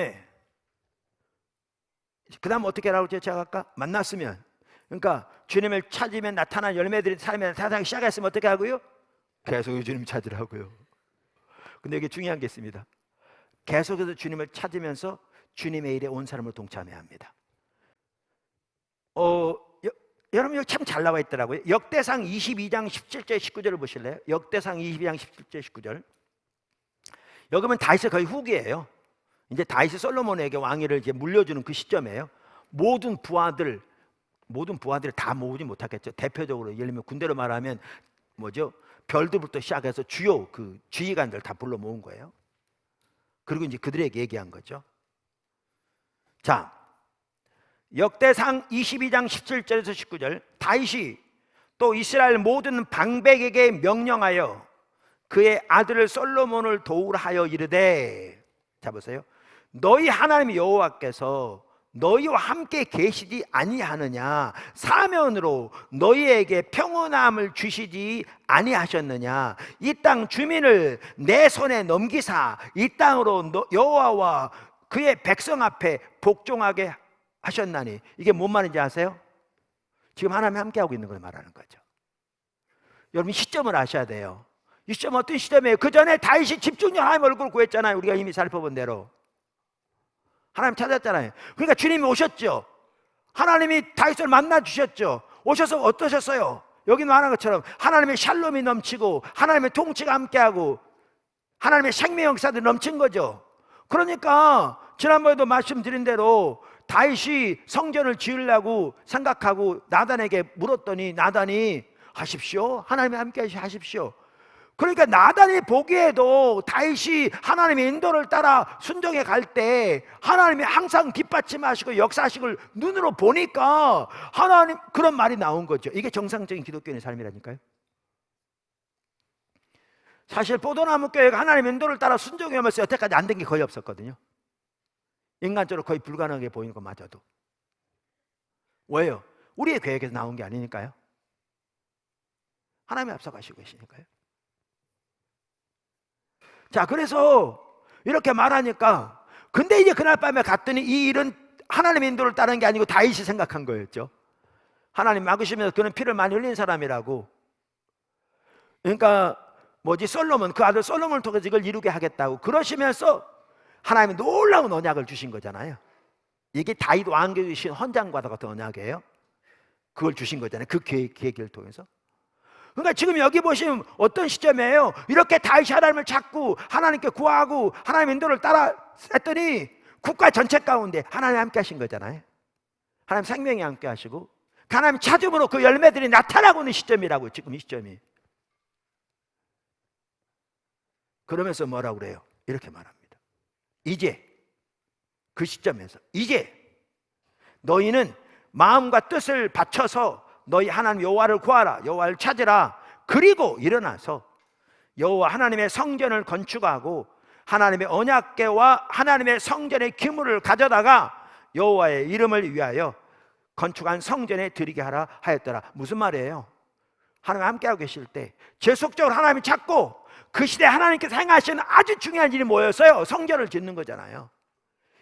어떻게 하라고 제가 아까 만났으면, 그러니까 주님을 찾으면 나타난 열매들이 삶에 나타나기 시작했으면 어떻게 하고요? 계속 주님 찾으라고요. 근데 이게 중요한 게 있습니다. 계속해서 주님을 찾으면서 주님의 일에 온 사람을 동참해야 합니다. 여러분 여기 참 잘 나와 있더라고요. 역대상 22장 17절 19절을 보실래요? 역대상 22장 17절 19절. 여기 보면 다윗의 거의 후기예요. 이제 다윗이 솔로몬에게 왕위를 이제 물려주는 그 시점이에요. 모든 부하들을 다 모으지 못하겠죠. 대표적으로 예를 들면 군대로 말하면 뭐죠? 별들부터 시작해서 주요 그 지휘관들 다 불러 모은 거예요. 그리고 이제 그들에게 얘기한 거죠. 자, 역대상 22장 17절에서 19절. 다윗이 또 이스라엘 모든 방백에게 명령하여 그의 아들을 솔로몬을 도우라 하여 이르되, 자 보세요. 너희 하나님 여호와께서 너희와 함께 계시지 아니하느냐? 사면으로 너희에게 평온함을 주시지 아니하셨느냐? 이 땅 주민을 내 손에 넘기사 이 땅으로 여호와와 그의 백성 앞에 복종하게 하셨나니. 이게 뭔 말인지 아세요? 지금 하나님이 함께하고 있는 걸 말하는 거죠. 여러분 시점을 아셔야 돼요. 이 시점 어떤 시점이에요? 그 전에 다윗이 집중력 하나님 얼굴을 구했잖아요. 우리가 이미 살펴본 대로 하나님 찾았잖아요. 그러니까 주님이 오셨죠. 하나님이 다윗을 만나 주셨죠. 오셔서 어떠셨어요? 여기 말한 것처럼 하나님의 샬롬이 넘치고 하나님의 통치가 함께하고 하나님의 생명 역사들이 넘친 거죠. 그러니까 지난번에도 말씀드린 대로 다윗이 성전을 지으려고 생각하고 나단에게 물었더니 나단이 하십시오. 하나님이 함께 하십시오. 그러니까 나단이 보기에도 다윗이 하나님의 인도를 따라 순종해 갈 때 하나님이 항상 뒷받침하시고 역사하시고 눈으로 보니까 하나님, 그런 말이 나온 거죠. 이게 정상적인 기독교인의 삶이라니까요. 사실 포도나무 교회가 하나님의 인도를 따라 순종해 오면서 여태까지 안 된 게 거의 없었거든요. 인간적으로 거의 불가능하게 보이는 것마저도. 왜요? 우리의 계획에서 나온 게 아니니까요. 하나님이 앞서가시고 계시니까요. 자, 그래서 이렇게 말하니까, 근데 이제 그날 밤에 갔더니 이 일은 하나님의 인도를 따르는 게 아니고 다윗이 생각한 거였죠. 하나님 막으시면서 그는 피를 많이 흘린 사람이라고. 그러니까 솔로몬, 그 아들 솔로몬을 통해서 이걸 이루게 하겠다고 그러시면서 하나님이 놀라운 언약을 주신 거잖아요. 이게 다윗 왕에게 주신 헌장과도 같은 언약이에요. 그걸 주신 거잖아요. 그 계획을 통해서. 그러니까 지금 여기 보시면 어떤 시점이에요? 이렇게 다윗이 하나님을 찾고 하나님께 구하고 하나님의 인도를 따라 했더니 국가 전체 가운데 하나님이 함께 하신 거잖아요. 하나님 생명이 함께 하시고 하나님 찾음으로 그 열매들이 나타나고 있는 시점이라고. 지금 이 시점이. 그러면서 뭐라고 그래요? 이렇게 말합니다. 이제 그 시점에서 이제 너희는 마음과 뜻을 바쳐서 너희 하나님 여호와를 구하라. 여호와를 찾으라. 그리고 일어나서 여호와 하나님의 성전을 건축하고 하나님의 언약궤와 하나님의 성전의 기물을 가져다가 여호와의 이름을 위하여 건축한 성전에 드리게 하라 하였더라. 무슨 말이에요? 하나님 함께하고 계실 때 계속적으로 하나님이 찾고 그 시대에 하나님께서 행하시는 아주 중요한 일이 뭐였어요? 성전을 짓는 거잖아요.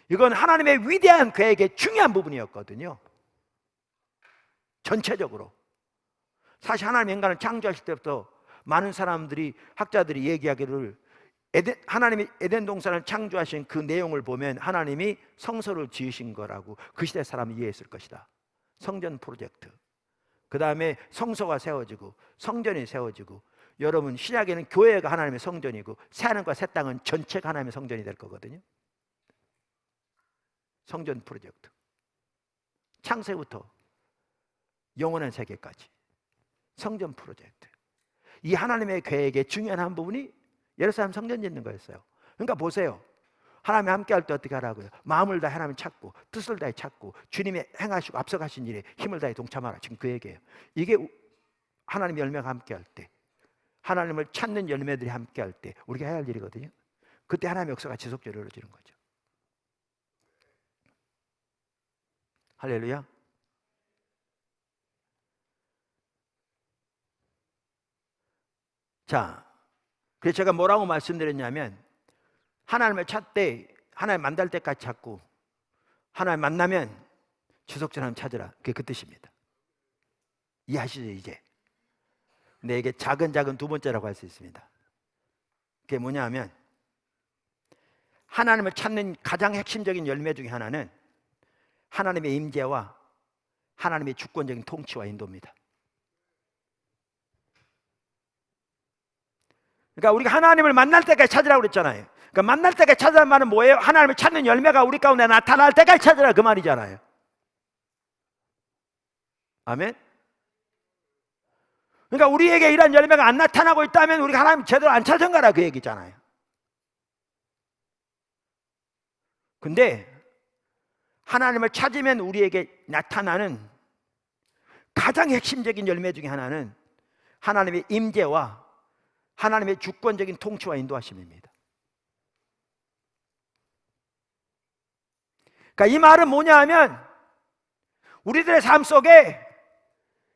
이건 하나님의 위대한 계획의 중요한 부분이었거든요. 전체적으로. 사실 하나님 인간을 창조하실 때부터 많은 사람들이, 학자들이 얘기하기를 하나님이 에덴 동산을 창조하신 그 내용을 보면 하나님이 성소를 지으신 거라고 그 시대 사람이 이해했을 것이다. 성전 프로젝트. 그 다음에 성소가 세워지고 성전이 세워지고, 여러분 신약에는 교회가 하나님의 성전이고 새하늘과 새 땅은 전체가 하나님의 성전이 될 거거든요. 성전 프로젝트. 창세부터 영원한 세계까지 성전 프로젝트. 이 하나님의 계획의 중요한 한 부분이 예루살렘 성전 짓는 거였어요. 그러니까 보세요. 하나님이 함께 할 때 어떻게 하라고요? 마음을 다해 하나님 찾고 뜻을 다해 찾고 주님이 행하시고 앞서가신 일에 힘을 다해 동참하라. 지금 그 얘기예요. 이게 하나님 열매가 함께 할 때, 하나님을 찾는 열매들이 함께 할 때 우리가 해야 할 일이거든요. 그때 하나님의 역사가 지속적으로 이루어지는 거죠. 할렐루야. 자, 그래서 제가 뭐라고 말씀드렸냐면, 하나님을 찾되 하나님 만날 때까지 찾고 하나님 만나면 지속적으로 하나님 찾으라. 그게 그 뜻입니다. 이해하시죠 이제? 근데 이게 작은 두 번째라고 할 수 있습니다. 그게 뭐냐 하면, 하나님을 찾는 가장 핵심적인 열매 중에 하나는 하나님의 임재와 하나님의 주권적인 통치와 인도입니다. 그러니까 우리가 하나님을 만날 때까지 찾으라고 그랬잖아요. 그러니까 만날 때까지 찾으라는 말은 뭐예요? 하나님을 찾는 열매가 우리 가운데 나타날 때까지 찾으라, 그 말이잖아요. 아멘. 그러니까 우리에게 이런 열매가 안 나타나고 있다면 우리가 하나님 제대로 안 찾은 거라, 그 얘기잖아요. 근데 하나님을 찾으면 우리에게 나타나는 가장 핵심적인 열매 중에 하나는 하나님의 임재와 하나님의 주권적인 통치와 인도하심입니다. 그러니까 이 말은 뭐냐 하면, 우리들의 삶 속에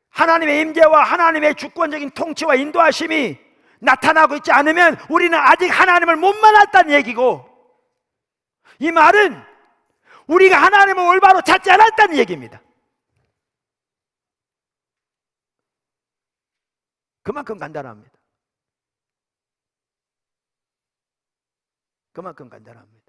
하나님의 임재와 하나님의 주권적인 통치와 인도하심이 나타나고 있지 않으면 우리는 아직 하나님을 못 만났다는 얘기고, 이 말은 우리가 하나님을 올바로 찾지 않았다는 얘기입니다. 그만큼 간단합니다. 그만큼 간단합니다.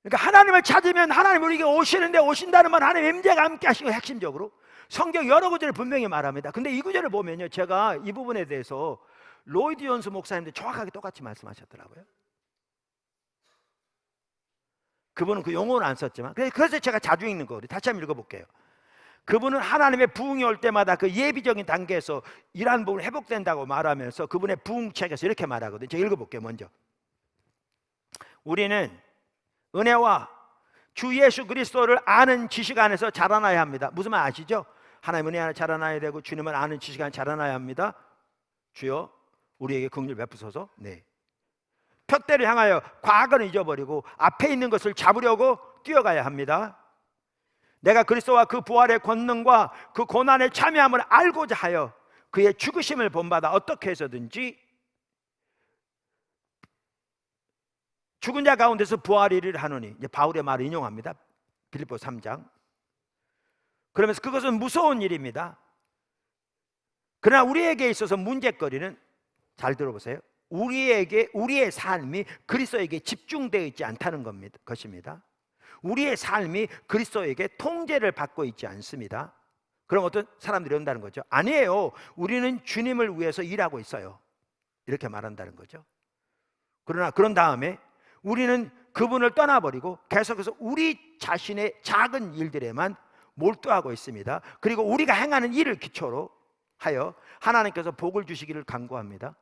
그러니까 하나님을 찾으면 하나님 우리에게 오시는데, 오신다는 말 하나님의 임재가 함께 하시고, 핵심적으로 성경 여러 구절을 분명히 말합니다. 근데 이 구절을 보면요, 제가 이 부분에 대해서 로이드 존스 목사님도 정확하게 똑같이 말씀하셨더라고요. 그분은 그 용어는 안 썼지만, 그래서 제가 자주 읽는 거, 다시 한번 읽어볼게요. 그분은 하나님의 부흥이 올 때마다 그 예비적인 단계에서 이러한 부분이 회복된다고 말하면서 그분의 부흥책에서 이렇게 말하거든요. 제가 읽어볼게요. 먼저 우리는 은혜와 주 예수 그리스도를 아는 지식 안에서 자라나야 합니다. 무슨 말 아시죠? 하나님 은혜 안에 자라나야 되고 주님을 아는 지식 안에 자라나야 합니다. 주여 우리에게 긍휼 베푸소서. 네. 푯대를 향하여 과거는 잊어버리고 앞에 있는 것을 잡으려고 뛰어가야 합니다. 내가 그리스도와 그 부활의 권능과 그 고난에 참여함을 알고자 하여 그의 죽으심을 본받아 어떻게 해서든지 죽은 자 가운데서 부활이를 하노니, 이제 바울의 말을 인용합니다. 빌립보 3장. 그러면서 그것은 무서운 일입니다. 그러나 우리에게 있어서 문제거리는, 잘 들어보세요, 우리의 삶이 그리스도에게 집중되어 있지 않다는 것입니다. 우리의 삶이 그리스도에게 통제를 받고 있지 않습니다. 그럼 어떤 사람들이 온다는 거죠. 아니에요, 우리는 주님을 위해서 일하고 있어요, 이렇게 말한다는 거죠. 그러나 그런 다음에 우리는 그분을 떠나버리고 계속해서 우리 자신의 작은 일들에만 몰두하고 있습니다. 그리고 우리가 행하는 일을 기초로 하여 하나님께서 복을 주시기를 간구합니다.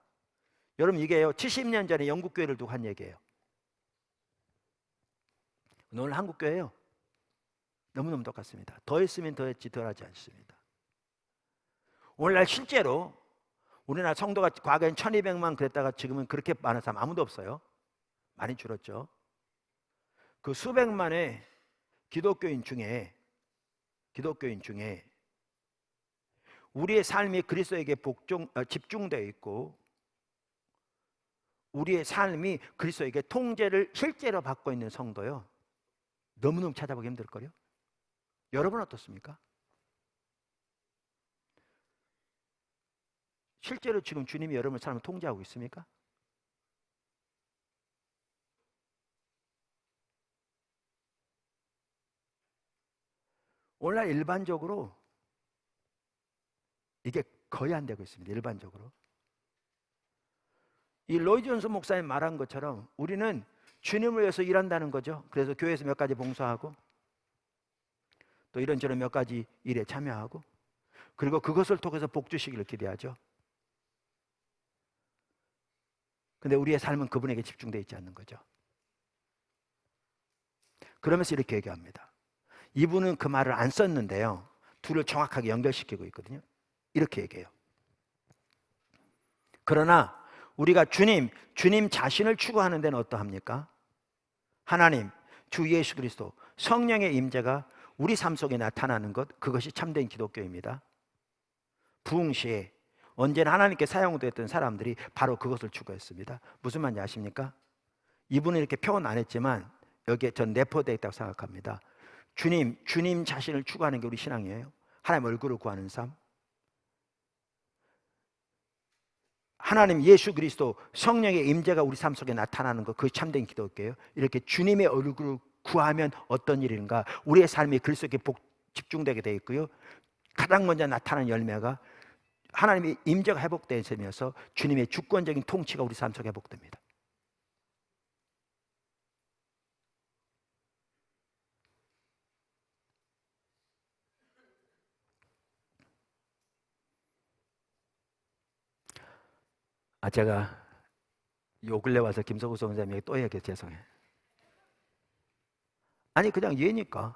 여러분, 이게요 70년 전에 영국 교회를 두고 한 얘기예요. 오늘 한국 교회요 너무너무 똑같습니다. 더 했으면 더 했지 덜 하지 않습니다. 오늘날 실제로 우리나라 성도가 과거엔 1200만 그랬다가 지금은 그렇게 많은 사람 아무도 없어요. 많이 줄었죠. 그 수백만의 기독교인 중에 우리의 삶이 그리스도에게 집중되어 있고 우리의 삶이 그리스도에게 통제를 실제로 받고 있는 성도요 너무너무 찾아보기 힘들걸요. 여러분 어떻습니까? 실제로 지금 주님이 여러분의 삶을 통제하고 있습니까? 오늘날 일반적으로 이게 거의 안 되고 있습니다. 일반적으로 이 로이드 존슨 목사님 말한 것처럼 우리는 주님을 위해서 일한다는 거죠. 그래서 교회에서 몇 가지 봉사하고 또 이런저런 몇 가지 일에 참여하고 그리고 그것을 통해서 복 주시기를 기대하죠. 근데 우리의 삶은 그분에게 집중되어 있지 않는 거죠. 그러면서 이렇게 얘기합니다. 이분은 그 말을 안 썼는데요 둘을 정확하게 연결시키고 있거든요. 이렇게 얘기해요. 그러나 우리가 주님 자신을 추구하는 데는 어떠합니까? 하나님, 주 예수 그리스도, 성령의 임재가 우리 삶 속에 나타나는 것, 그것이 참된 기독교입니다. 부흥 시에 언제나 하나님께 사용됐던 사람들이 바로 그것을 추구했습니다. 무슨 말인지 아십니까? 이분은 이렇게 표현 안 했지만 여기에 전 내포되어 있다고 생각합니다. 주님 자신을 추구하는 게 우리 신앙이에요. 하나님 얼굴을 구하는 삶. 하나님 예수 그리스도 성령의 임재가 우리 삶 속에 나타나는 것, 그 참된 기독교예요. 이렇게 주님의 얼굴을 구하면 어떤 일인가? 우리의 삶이 그리스도께 집중되게 되어 있고요. 가장 먼저 나타나는 열매가 하나님의 임재가 회복되는 셈이어서 주님의 주권적인 통치가 우리 삶 속에 회복됩니다. 제가 요 근래 와서 김석우 선생님에게 또 얘기해 죄송해요. 아니 그냥 예니까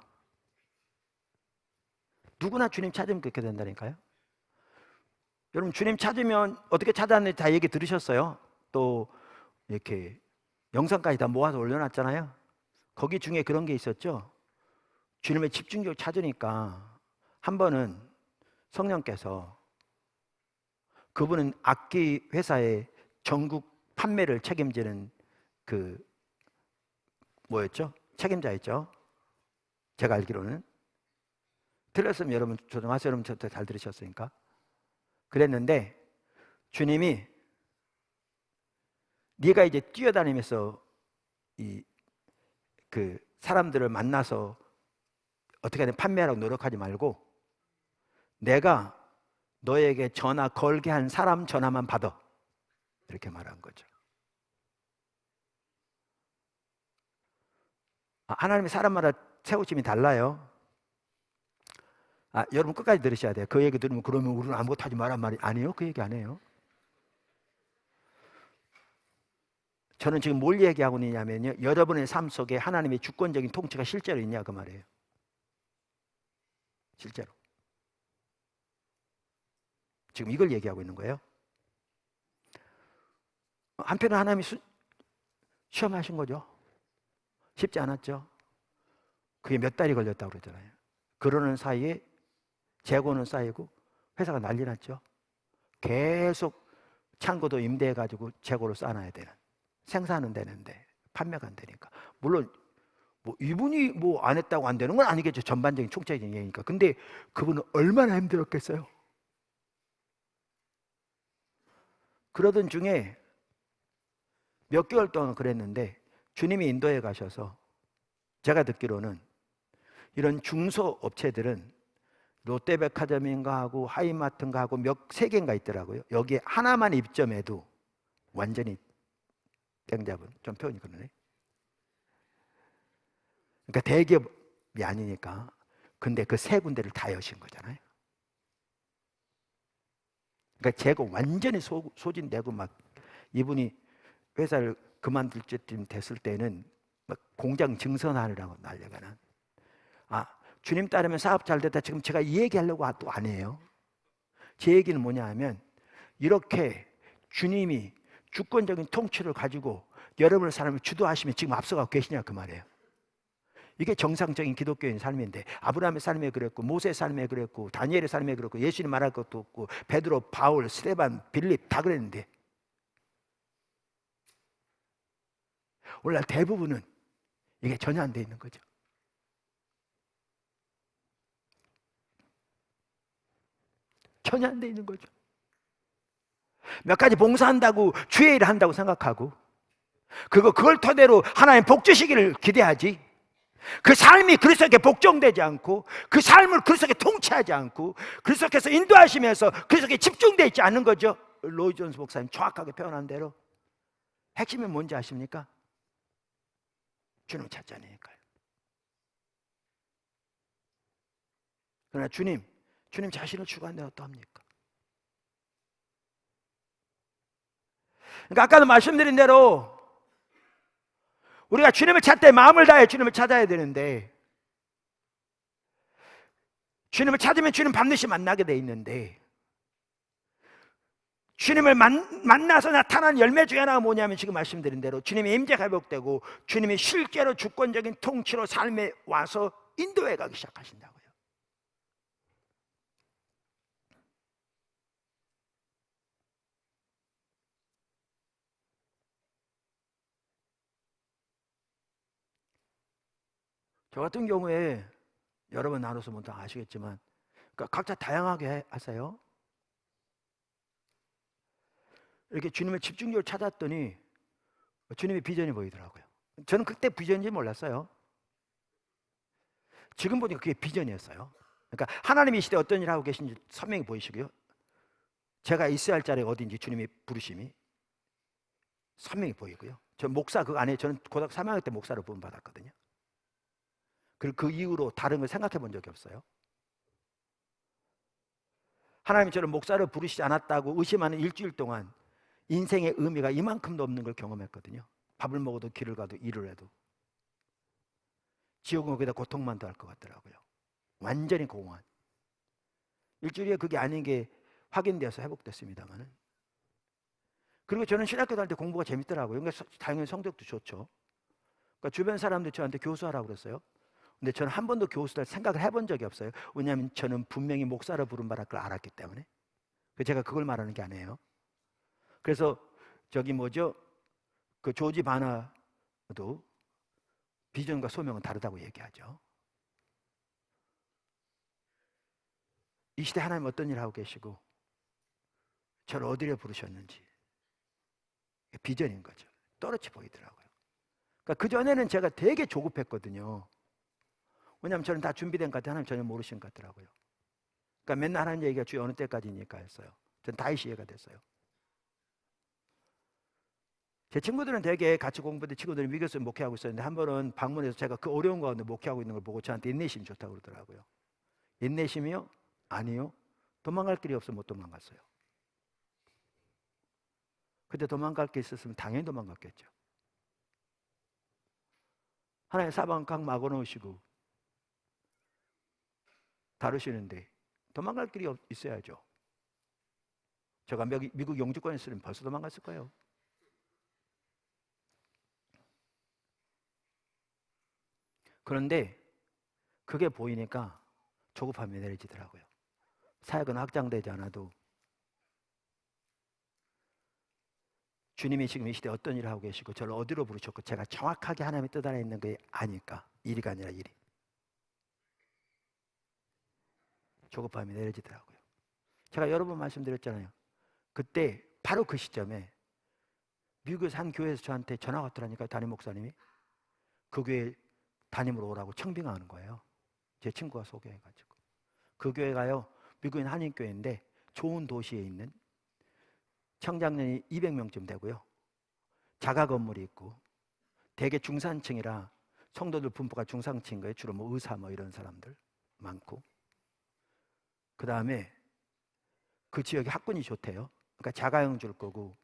누구나 주님 찾으면 그렇게 된다니까요. 여러분 주님 찾으면 어떻게 찾았는지 다 얘기 들으셨어요? 또 이렇게 영상까지 다 모아서 올려놨잖아요. 거기 중에 그런 게 있었죠. 주님의 집중적으로 찾으니까 한 번은 성령께서 그분은 악기 회사의 전국 판매를 책임지는 그 뭐였죠? 책임자였죠. 제가 알기로는. 틀렸으면 여러분 조정하세요. 여러분 저도 잘 들으셨으니까. 그랬는데 주님이 네가 이제 뛰어다니면서 그 사람들을 만나서 어떻게든 판매하라고 노력하지 말고 내가 너에게 전화 걸게 한 사람 전화만 받아, 이렇게 말한 거죠. 하나님의 사람마다 세우심이 달라요. 여러분 끝까지 들으셔야 돼요. 그 얘기 들으면 그러면 우리는 아무것도 하지 말란 말이 아니에요. 그 얘기 안 해요. 저는 지금 뭘 얘기하고 있냐면요, 여러분의 삶 속에 하나님의 주권적인 통치가 실제로 있냐 그 말이에요. 실제로 지금 이걸 얘기하고 있는 거예요. 한편은 하나님이 시험하신 거죠. 쉽지 않았죠. 그게 몇 달이 걸렸다고 그러잖아요. 그러는 사이에 재고는 쌓이고 회사가 난리 났죠. 계속 창고도 임대해가지고 재고를 쌓아놔야 되는, 생산은 되는데 판매가 안 되니까. 물론 뭐 이분이 뭐 안 했다고 안 되는 건 아니겠죠. 전반적인 총체적인 얘기니까. 근데 그분은 얼마나 힘들었겠어요. 그러던 중에 몇 개월 동안 그랬는데 주님이 인도해 가셔서, 제가 듣기로는 이런 중소업체들은 롯데백화점인가 하고 하이마트인가 하고 세 개인가 있더라고요. 여기에 하나만 입점해도 완전히 땡잡은, 좀 표현이 그러네. 그러니까 대기업이 아니니까. 근데 그 세 군데를 다 여신 거잖아요. 그러니까 재고 완전히 소진되고 막, 이분이 회사를 그만둘 때쯤 됐을 때는 막 공장 증선하느라고 난리가 난. 주님 따르면 사업 잘 됐다. 지금 제가 이 얘기하려고 또 안 해요. 제 얘기는 뭐냐 하면, 이렇게 주님이 주권적인 통치를 가지고 여러분의 삶을 주도하시면 지금 앞서가고 계시냐 그 말이에요. 이게 정상적인 기독교인 삶인데, 아브라함의 삶에 그랬고, 모세의 삶에 그랬고, 다니엘의 삶에 그랬고, 예수님 말할 것도 없고, 베드로, 바울, 스데반, 빌립 다 그랬는데, 오늘날 대부분은 이게 전혀 안 돼 있는 거죠. 전혀 안 돼 있는 거죠. 몇 가지 봉사한다고 주의 일을 한다고 생각하고, 그걸 토대로 하나님 복 주시기를 기대하지, 그 삶이 그리스도께 복종되지 않고, 그 삶을 그리스도께 통치하지 않고, 그리스도께서 인도하시면서 그리스도께 집중되어 있지 않는 거죠. 로이 존스 목사님 정확하게 표현한 대로 핵심이 뭔지 아십니까? 주님 찾지 않으니까요. 그러나 주님 자신을 추구한데 어떠합니까? 그러니까 아까도 말씀드린 대로 우리가 주님을 찾되 마음을 다해 주님을 찾아야 되는데, 주님을 찾으면 주님 반드시 만나게 돼 있는데, 주님을 만나서 나타난 열매 중에 하나가 뭐냐면, 지금 말씀드린 대로 주님의 임재가 회복되고 주님이 실제로 주권적인 통치로 삶에 와서 인도해 가기 시작하신다고요. 저 같은 경우에 여러분 나눠서 뭐 다 아시겠지만, 그러니까 각자 다양하게 하세요. 이렇게 주님을 집중적으로 찾았더니 주님의 비전이 보이더라고요. 저는 그때 비전인지 몰랐어요. 지금 보니까 그게 비전이었어요. 그러니까 하나님이 이 시대에 어떤 일을 하고 계신지 선명히 보이시고요, 제가 있어야 할 자리가 어딘지 주님의 부르심이 선명히 보이고요. 저 목사 그거 안에, 저는 고등학교 3학년 때 목사로 부름 받았거든요. 그리고 그 이후로 다른 걸 생각해 본 적이 없어요. 하나님이 저를 목사를 부르시지 않았다고 의심하는 일주일 동안 인생의 의미가 이만큼도 없는 걸 경험했거든요. 밥을 먹어도 길을 가도 일을 해도 지옥은 거기다 고통만 더 할 것 같더라고요. 완전히 공허한 일주일에, 그게 아닌 게 확인되어서 회복됐습니다만은. 그리고 저는 신학교 다닐 때 공부가 재밌더라고요. 그러니까 당연히 성적도 좋죠. 그러니까 주변 사람들 저한테 교수하라고 그랬어요. 근데 저는 한 번도 교수할 생각을 해본 적이 없어요. 왜냐하면 저는 분명히 목사로 부름받을 걸 알았기 때문에. 제가 그걸 말하는 게 아니에요. 그래서 그 조지 바나도 비전과 소명은 다르다고 얘기하죠. 이 시대 하나님 어떤 일을 하고 계시고 저를 어디로 부르셨는지, 비전인 거죠. 떨어져 보이더라고요. 그러니까 그전에는 제가 되게 조급했거든요. 왜냐하면 저는 다 준비된 것 같아요. 하나님 전혀 모르신 것 같더라고요. 그러니까 맨날 하는 얘기가 주여 어느 때까지니까 했어요. 전 다윗이 이해가 됐어요. 제 친구들은 되게 같이 공부했던 친구들이 미국에서 목회하고 있었는데, 한 번은 방문해서 제가 그 어려운 가운데 목회하고 있는 걸 보고 저한테 인내심이 좋다고 그러더라고요. 인내심이요? 아니요. 도망갈 길이 없어 못 도망갔어요. 근데 도망갈 게 있었으면 당연히 도망갔겠죠. 하나님 사방을 각 막아놓으시고 다루시는데 도망갈 길이 있어야죠. 제가 미국 영주권에 있으면 벌써 도망갔을 거예요. 그런데 그게 보이니까 조급함이 내려지더라고요. 사역은 확장되지 않아도 주님이 지금 이 시대에 어떤 일을 하고 계시고 저를 어디로 부르셨고 제가 정확하게 하나님의 뜻 안에 있는 게 아니까, 일이가 아니라 일이. 조급함이 내려지더라고요. 제가 여러 번 말씀드렸잖아요. 그때 바로 그 시점에 미국에서 한 교회에서 저한테 전화가 왔더라니까요. 담임 목사님이 그 교회 담임으로 오라고 청빙하는 거예요. 제 친구가 소개해가지고. 그 교회가요, 미국인 한인교회인데 좋은 도시에 있는, 청장년이 200명쯤 되고요, 자가 건물이 있고 대개 중산층이라 성도들 분포가 중산층인 거예요. 주로 뭐 의사 뭐 이런 사람들 많고, 그 다음에 그 지역에 학군이 좋대요. 그러니까 자가용 줄 거고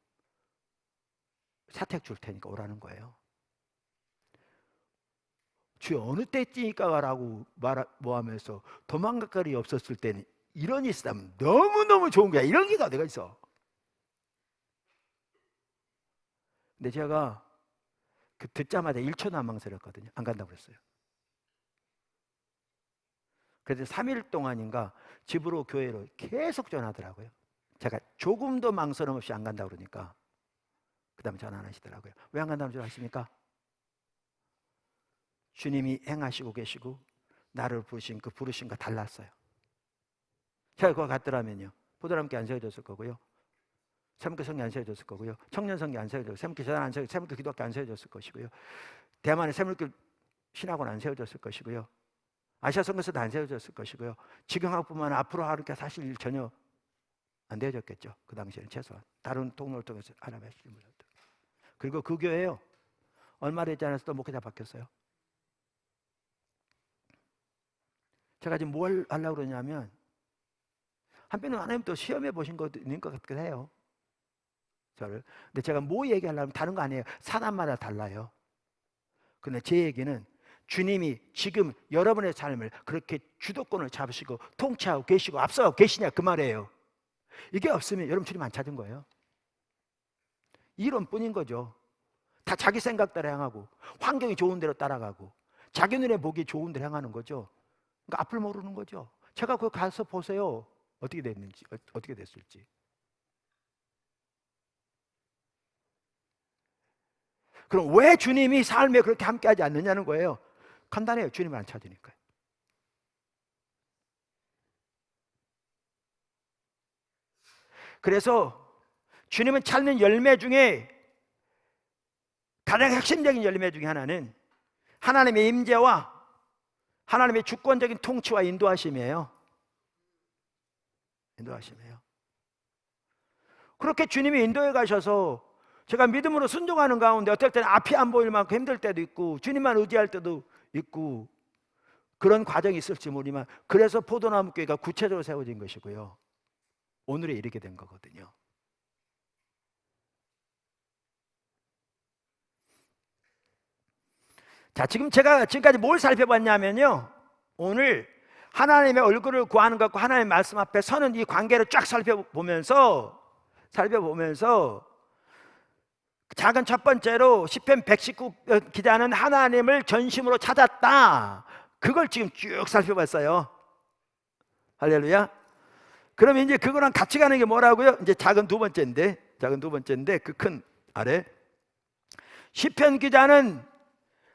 사택 줄 테니까 오라는 거예요. 주여 어느 때쯤일까 라고 하면서 도망갈 길이 없었을 때는 이런 일이 있으면 너무너무 좋은 거야. 이런 게 어디가 있어. 근데 제가 그 듣자마자 1초도 안 망설였거든요. 안 간다고 그랬어요. 그래서 3일 동안인가 집으로 교회로 계속 전화하더라고요. 제가 조금도 망설임 없이 안 간다고 그러니까 그 다음에 전화 안 하시더라고요. 왜 안 간다는 줄 아십니까? 주님이 행하시고 계시고 나를 부르신 그 부르심과 달랐어요. 제가 그거 같더라면요, 포도나무께 안 세워졌을 거고요, 세문교 성리 안 세워졌을 거고요, 청년 성리 안 세워졌을 거고요, 세문교 재단 안 세워졌을, 세문교 기독교 안 세워졌을 것이고요, 대만의 세문교 신학원 안 세워졌을 것이고요, 아시아 선교사도 안 세워졌을 것이고요, 지경학뿐만 앞으로 하는 게 사실 전혀 안 되어졌겠죠. 그 당시에는 최소한 다른 통로를 통해서 하나님의 말씀을 몰랐다. 그리고 그 교회요, 얼마 되지 않아서 또 목회자 바뀌었어요. 제가 지금 뭘 하려고 그러냐면, 한편으로 하나님 또 시험해 보신 것 있는 것 같기도 해요, 저를. 근데 제가 뭐 얘기하려면 다른 거 아니에요. 사람마다 달라요. 근데 제 얘기는 주님이 지금 여러분의 삶을 그렇게 주도권을 잡으시고 통치하고 계시고 앞서가고 계시냐, 그 말이에요. 이게 없으면 여러분 주님 안 찾은 거예요. 이론뿐인 거죠. 다 자기 생각대로 행하고 환경이 좋은 대로 따라가고 자기 눈에 보기 좋은 대로 행하는 거죠. 그러니까 앞을 모르는 거죠. 제가 그거 가서 보세요. 어떻게 됐는지, 어떻게 됐을지. 그럼 왜 주님이 삶에 그렇게 함께하지 않느냐는 거예요. 간단해요. 주님을 안 찾으니까요. 그래서 주님은 찾는 열매 중에 가장 핵심적인 열매 중에 하나는 하나님의 임재와 하나님의 주권적인 통치와 인도하심이에요. 인도하심이에요. 그렇게 주님이 인도해 가셔서 제가 믿음으로 순종하는 가운데 어떨 때는 앞이 안 보일 만큼 힘들 때도 있고 주님만 의지할 때도 있고 그런 과정이 있을지 모르지만, 그래서 포도나무 교회가 구체적으로 세워진 것이고요, 오늘에 이르게 된 거거든요. 자, 지금 제가 지금까지 뭘 살펴봤냐면요, 오늘 하나님의 얼굴을 구하는 것과 하나님의 말씀 앞에 서는 이 관계를 쫙 살펴보면서 작은 첫 번째로 시편 119 기자는 하나님을 전심으로 찾았다, 그걸 지금 쭉 살펴봤어요. 할렐루야. 그럼 이제 그거랑 같이 가는 게 뭐라고요? 이제 작은 두 번째인데 그 큰 아래 시편 기자는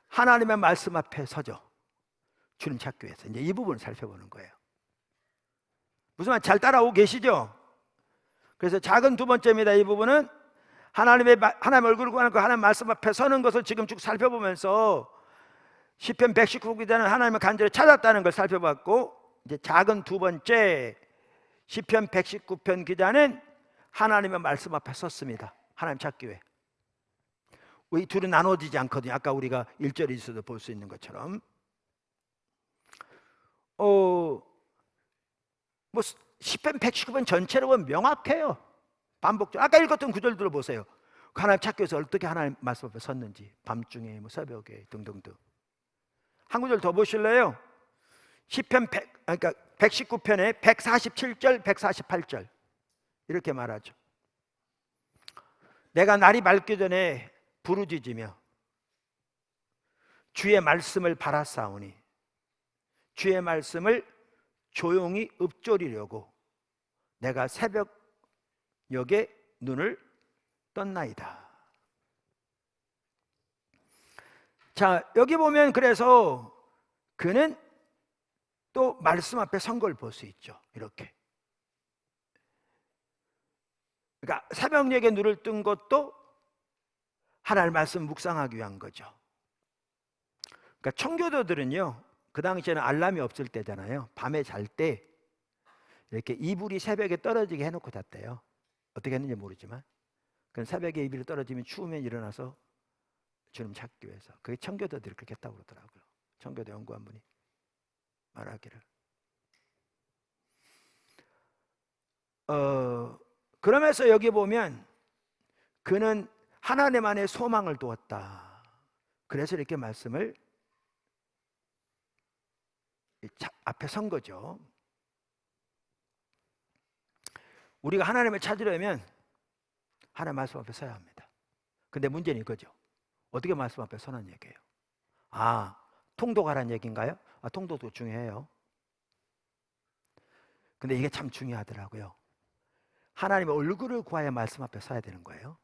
하나님의 말씀 앞에 서죠. 주님 찾기 위해서. 이제 이 부분을 살펴보는 거예요. 무슨 말 잘 따라오고 계시죠? 그래서 작은 두 번째입니다. 이 부분은 하나님 얼굴을 구하는 그 하나님 말씀 앞에 서는 것을 지금 쭉 살펴보면서 시편 119 기자는 하나님을 간절히 찾았다는 걸 살펴봤고, 이제 작은 두 번째 시편 119편 기자는 하나님의 말씀 앞에 섰습니다. 하나님 찾기 위해. 이 둘은 나눠지지 않거든요. 아까 우리가 1절에서도 볼 수 있는 것처럼. 뭐 시편 119편 전체로 보면 명확해요. 반복적. 아까 읽었던 구절 들어보세요. 하나님 찾기 위해서 어떻게 하나님 말씀 앞에 섰는지, 밤중에 뭐 새벽에 등등등. 한 구절 더 보실래요? 시편 119편에 147절 148절 이렇게 말하죠. 내가 날이 밝기 전에 부르짖으며 주의 말씀을 바라싸우니 주의 말씀을 조용히 읊조리려고 내가 새벽녘에 눈을 떴나이다. 자, 여기 보면 그래서 그는 또 말씀 앞에 선 걸 볼 수 있죠. 이렇게. 그러니까 새벽녘에 눈을 뜬 것도 하나님의 말씀 묵상하기 위한 거죠. 그러니까 청교도들은요, 그 당시에는 알람이 없을 때잖아요. 밤에 잘 때 이렇게 이불이 새벽에 떨어지게 해놓고 잤대요. 어떻게 했는지 모르지만. 그럼 새벽에 이불이 떨어지면 추우면 일어나서 주님 찾기 위해서. 그게 청교도들이 그렇게 했다고 그러더라고요. 청교도 연구한 분이 말하기를. 그러면서 여기 보면 그는 하나님 안에 소망을 두었다. 그래서 이렇게 말씀을 앞에 선 거죠. 우리가 하나님을 찾으려면 하나님 말씀 앞에 서야 합니다. 근데 문제는 이거죠. 어떻게 말씀 앞에 서는 얘기예요? 아, 통독하라는 얘기인가요? 아, 통독도 중요해요. 근데 이게 참 중요하더라고요. 하나님의 얼굴을 구하여 말씀 앞에 서야 되는 거예요.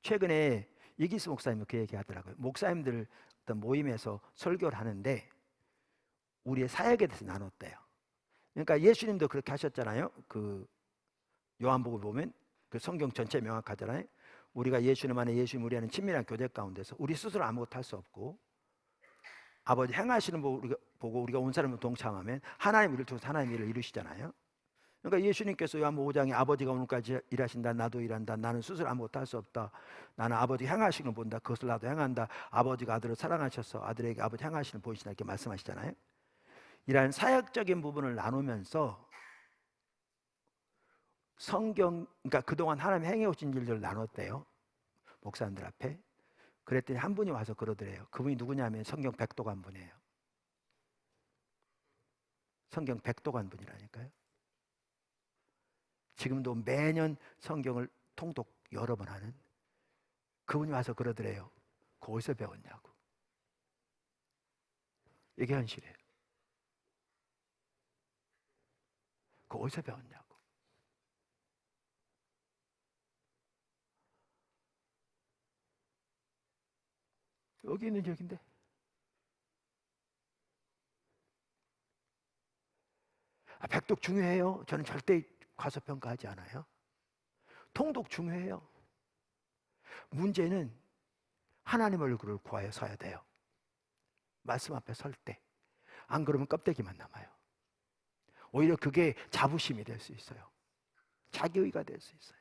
최근에 이기수 목사님이 그 얘기 하더라고요. 목사님들 어떤 모임에서 설교를 하는데 우리의 사역에 대해서 나눴대요. 그러니까 예수님도 그렇게 하셨잖아요. 그 요한복음 보면 그 성경 전체 명확하잖아요. 우리가 예수님 안에 예수님 우리 안에 친밀한 교제 가운데서 우리 스스로 아무것도 할 수 없고 아버지 행하시는 보고 우리가 온 사람을 동참하면 하나님 일을 통해서 하나님 일을 이루시잖아요. 그러니까 예수님께서 요한복음 5장에 아버지가 오늘까지 일하신다. 나도 일한다. 나는 스스로 아무것도 할 수 없다. 나는 아버지 행하시는 걸 본다. 그것을 나도 행한다. 아버지가 아들을 사랑하셔서 아들에게 아버지 행하시는 보이시다. 이렇게 말씀하시잖아요. 이러한 사역적인 부분을 나누면서 성경, 그러니까 그동안 하나님 행해 오신 일들을 나눴대요. 목사님들 앞에. 그랬더니 한 분이 와서 그러더래요. 그분이 누구냐면 성경 백독한 분이에요. 성경 백독한 분이라니까요. 지금도 매년 성경을 통독 여러 번 하는 그분이 와서 그러더래요. 그거 어디서 배웠냐고. 이게 현실이에요. 그거 어디서 배웠냐고. 여기 있는 얘기인데. 백독 중요해요. 저는 절대 과소평가하지 않아요. 통독 중요해요. 문제는 하나님 얼굴을 구하여 서야 돼요. 말씀 앞에 설 때. 안 그러면 껍데기만 남아요. 오히려 그게 자부심이 될 수 있어요. 자기의가 될 수 있어요.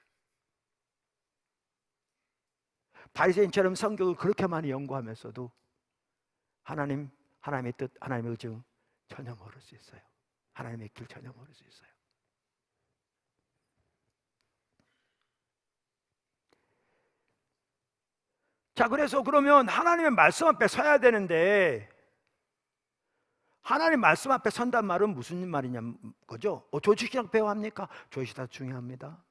바리새인처럼 성경을 그렇게 많이 연구하면서도 하나님의 뜻, 하나님의 의중 전혀 모를 수 있어요. 하나님의 길 전혀 모를 수 있어요. 자, 그래서 그러면 하나님의 말씀 앞에 서야 되는데 하나님 말씀 앞에 선단 말은 무슨 말이냐 거죠? 조직이랑 배워합니까? 조직이 다 중요합니다.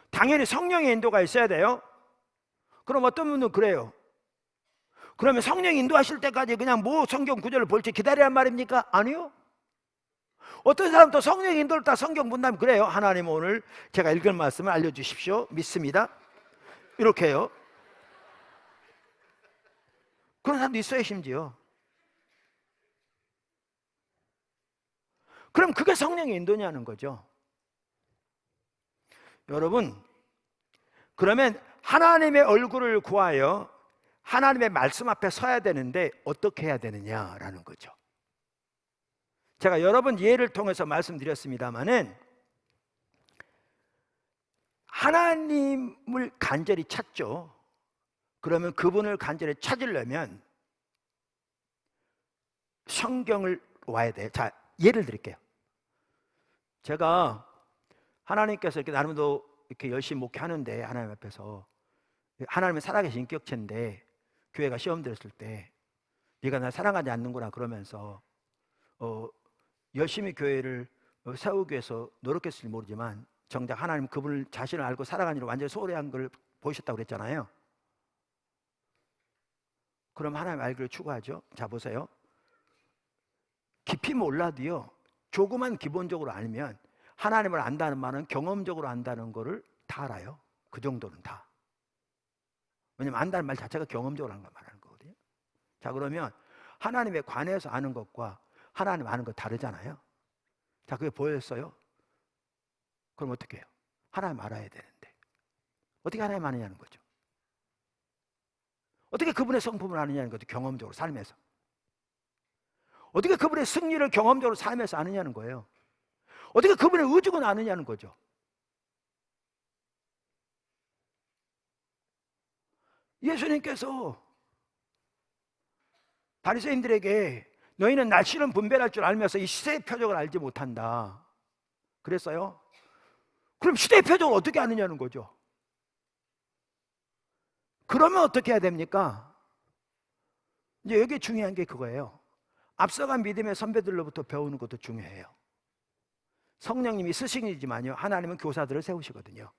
당연히 성령의 인도가 있어야 돼요. 그럼 어떤 분은 그래요. 그러면 성령 인도하실 때까지 그냥 뭐 성경 구절을 볼지 기다리란 말입니까? 아니요. 어떤 사람도 성령 인도를 다 성경 본다면 그래요. 하나님 오늘 제가 읽을 말씀을 알려주십시오. 믿습니다. 이렇게 해요. 그런 사람도 있어요. 심지어. 그럼 그게 성령의 인도냐는 거죠. 여러분, 그러면 하나님의 얼굴을 구하여 하나님의 말씀 앞에 서야 되는데 어떻게 해야 되느냐라는 거죠. 제가 여러 번 예를 통해서 말씀드렸습니다마는 하나님을 간절히 찾죠. 그러면 그분을 간절히 찾으려면 성경을 와야 돼요. 자, 예를 드릴게요. 제가 하나님께서 이렇게 나름대로 이렇게 열심히 목회하는데, 하나님 앞에서 하나님의 살아계신 인격체인데 교회가 시험 들었을 때 네가 날 사랑하지 않는구나 그러면서 열심히 교회를 세우기 위해서 노력했을지 모르지만 정작 하나님 그분을 자신을 알고 살아가는 일을 완전히 소홀히 한 걸 보이셨다고 그랬잖아요. 그럼 하나님 알기를 추구하죠. 자 보세요. 깊이 몰라도요, 조금만 기본적으로 알면, 하나님을 안다는 말은 경험적으로 안다는 거를 다 알아요. 그 정도는 다. 왜냐면 안다는 말 자체가 경험적으로 하는 걸 말하는 거거든요. 자 그러면 하나님에 관해서 아는 것과 하나님 아는 거 다르잖아요. 자 그게 보였어요? 그럼 어떻게 해요? 하나님 알아야 되는데 어떻게 하나님 아느냐는 거죠. 어떻게 그분의 성품을 아느냐는 거죠. 경험적으로 삶에서. 어떻게 그분의 승리를 경험적으로 삶에서 아느냐는 거예요. 어떻게 그분의 의중을 아느냐는 거죠. 예수님께서 바리새인들에게 너희는 날씨는 분별할 줄 알면서 이 시대의 표적을 알지 못한다 그랬어요. 그럼 시대의 표적을 어떻게 아느냐는 거죠. 그러면 어떻게 해야 됩니까? 이제 여기 중요한 게 그거예요. 앞서간 믿음의 선배들로부터 배우는 것도 중요해요. 성령님이 스승이지만요, 하나님은 교사들을 세우시거든요.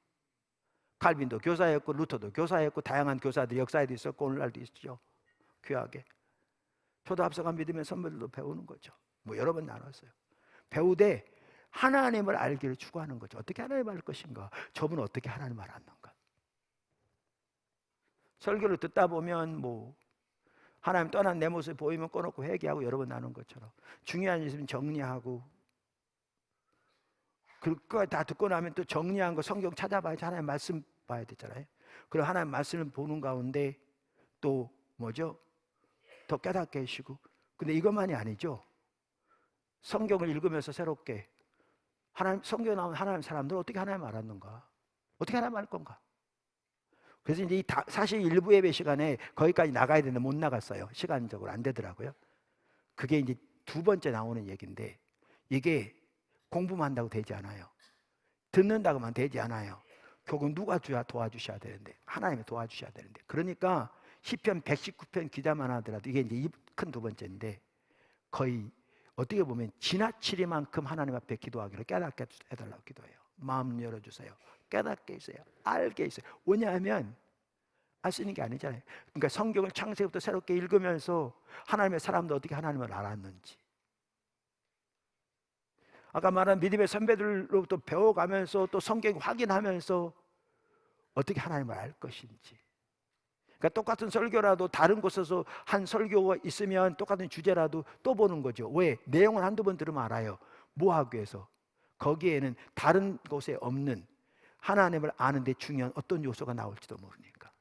칼빈도 교사였고 루터도 교사였고 다양한 교사들이 역사에도 있었고 오늘날도 있죠. 귀하게. 저도 앞서간 믿음의 선배들도 배우는 거죠. 뭐 여러 번 나눴어요. 배우되 하나님을 알기를 추구하는 거죠. 어떻게 하나님을 알 것인가? 저분은 어떻게 하나님을 알았는가? 설교를 듣다 보면 뭐 하나님 떠난 내 모습 보이면 꺼놓고 회개하고 여러 번 나눈 것처럼 중요한 일 있으면 정리하고, 그거 다 듣고 나면 또 정리한 거 성경 찾아봐야지, 하나님 말씀 봐야 되잖아요. 그리고 하나님 말씀을 보는 가운데 또 뭐죠? 더 깨닫게 해주시고. 근데 이것만이 아니죠. 성경을 읽으면서 새롭게 하나님, 성경에 나온 하나님 사람들 어떻게 하나님 알았는가? 어떻게 하나님 알 건가? 그래서 이제 사실 일부 예배 시간에 거기까지 나가야 되는데 못 나갔어요. 시간적으로 안 되더라고요. 그게 이제 두 번째 나오는 얘기인데, 이게 공부만 한다고 되지 않아요. 듣는다고만 되지 않아요. 결국 누가 도와주셔야 되는데, 하나님이 도와주셔야 되는데. 그러니까 시편 119편 기자만 하더라도 이게 이제 큰 두 번째인데, 거의 어떻게 보면 지나치리만큼 하나님 앞에 기도하기를 깨닫게 해달라고 기도해요. 마음 열어주세요. 깨닫게 해주세요. 알게 해주세요. 왜냐하면 알 수 있는 게 아니잖아요. 그러니까 성경을 창세기부터 새롭게 읽으면서 하나님의 사람도 어떻게 하나님을 알았는지, 아까 말한 믿음의 선배들로부터 배워가면서 또 성경 확인하면서 어떻게 하나님을 알 것인지. 그러니까 똑같은 설교라도 다른 곳에서 한 설교가 있으면 똑같은 주제라도 또 보는 거죠. 왜? 내용을 한두 번 들으면 알아요. 뭐 하기 위해서? 거기에는 다른 곳에 없는 하나님을 아는 데 중요한 어떤 요소가 나올지도 모르니까.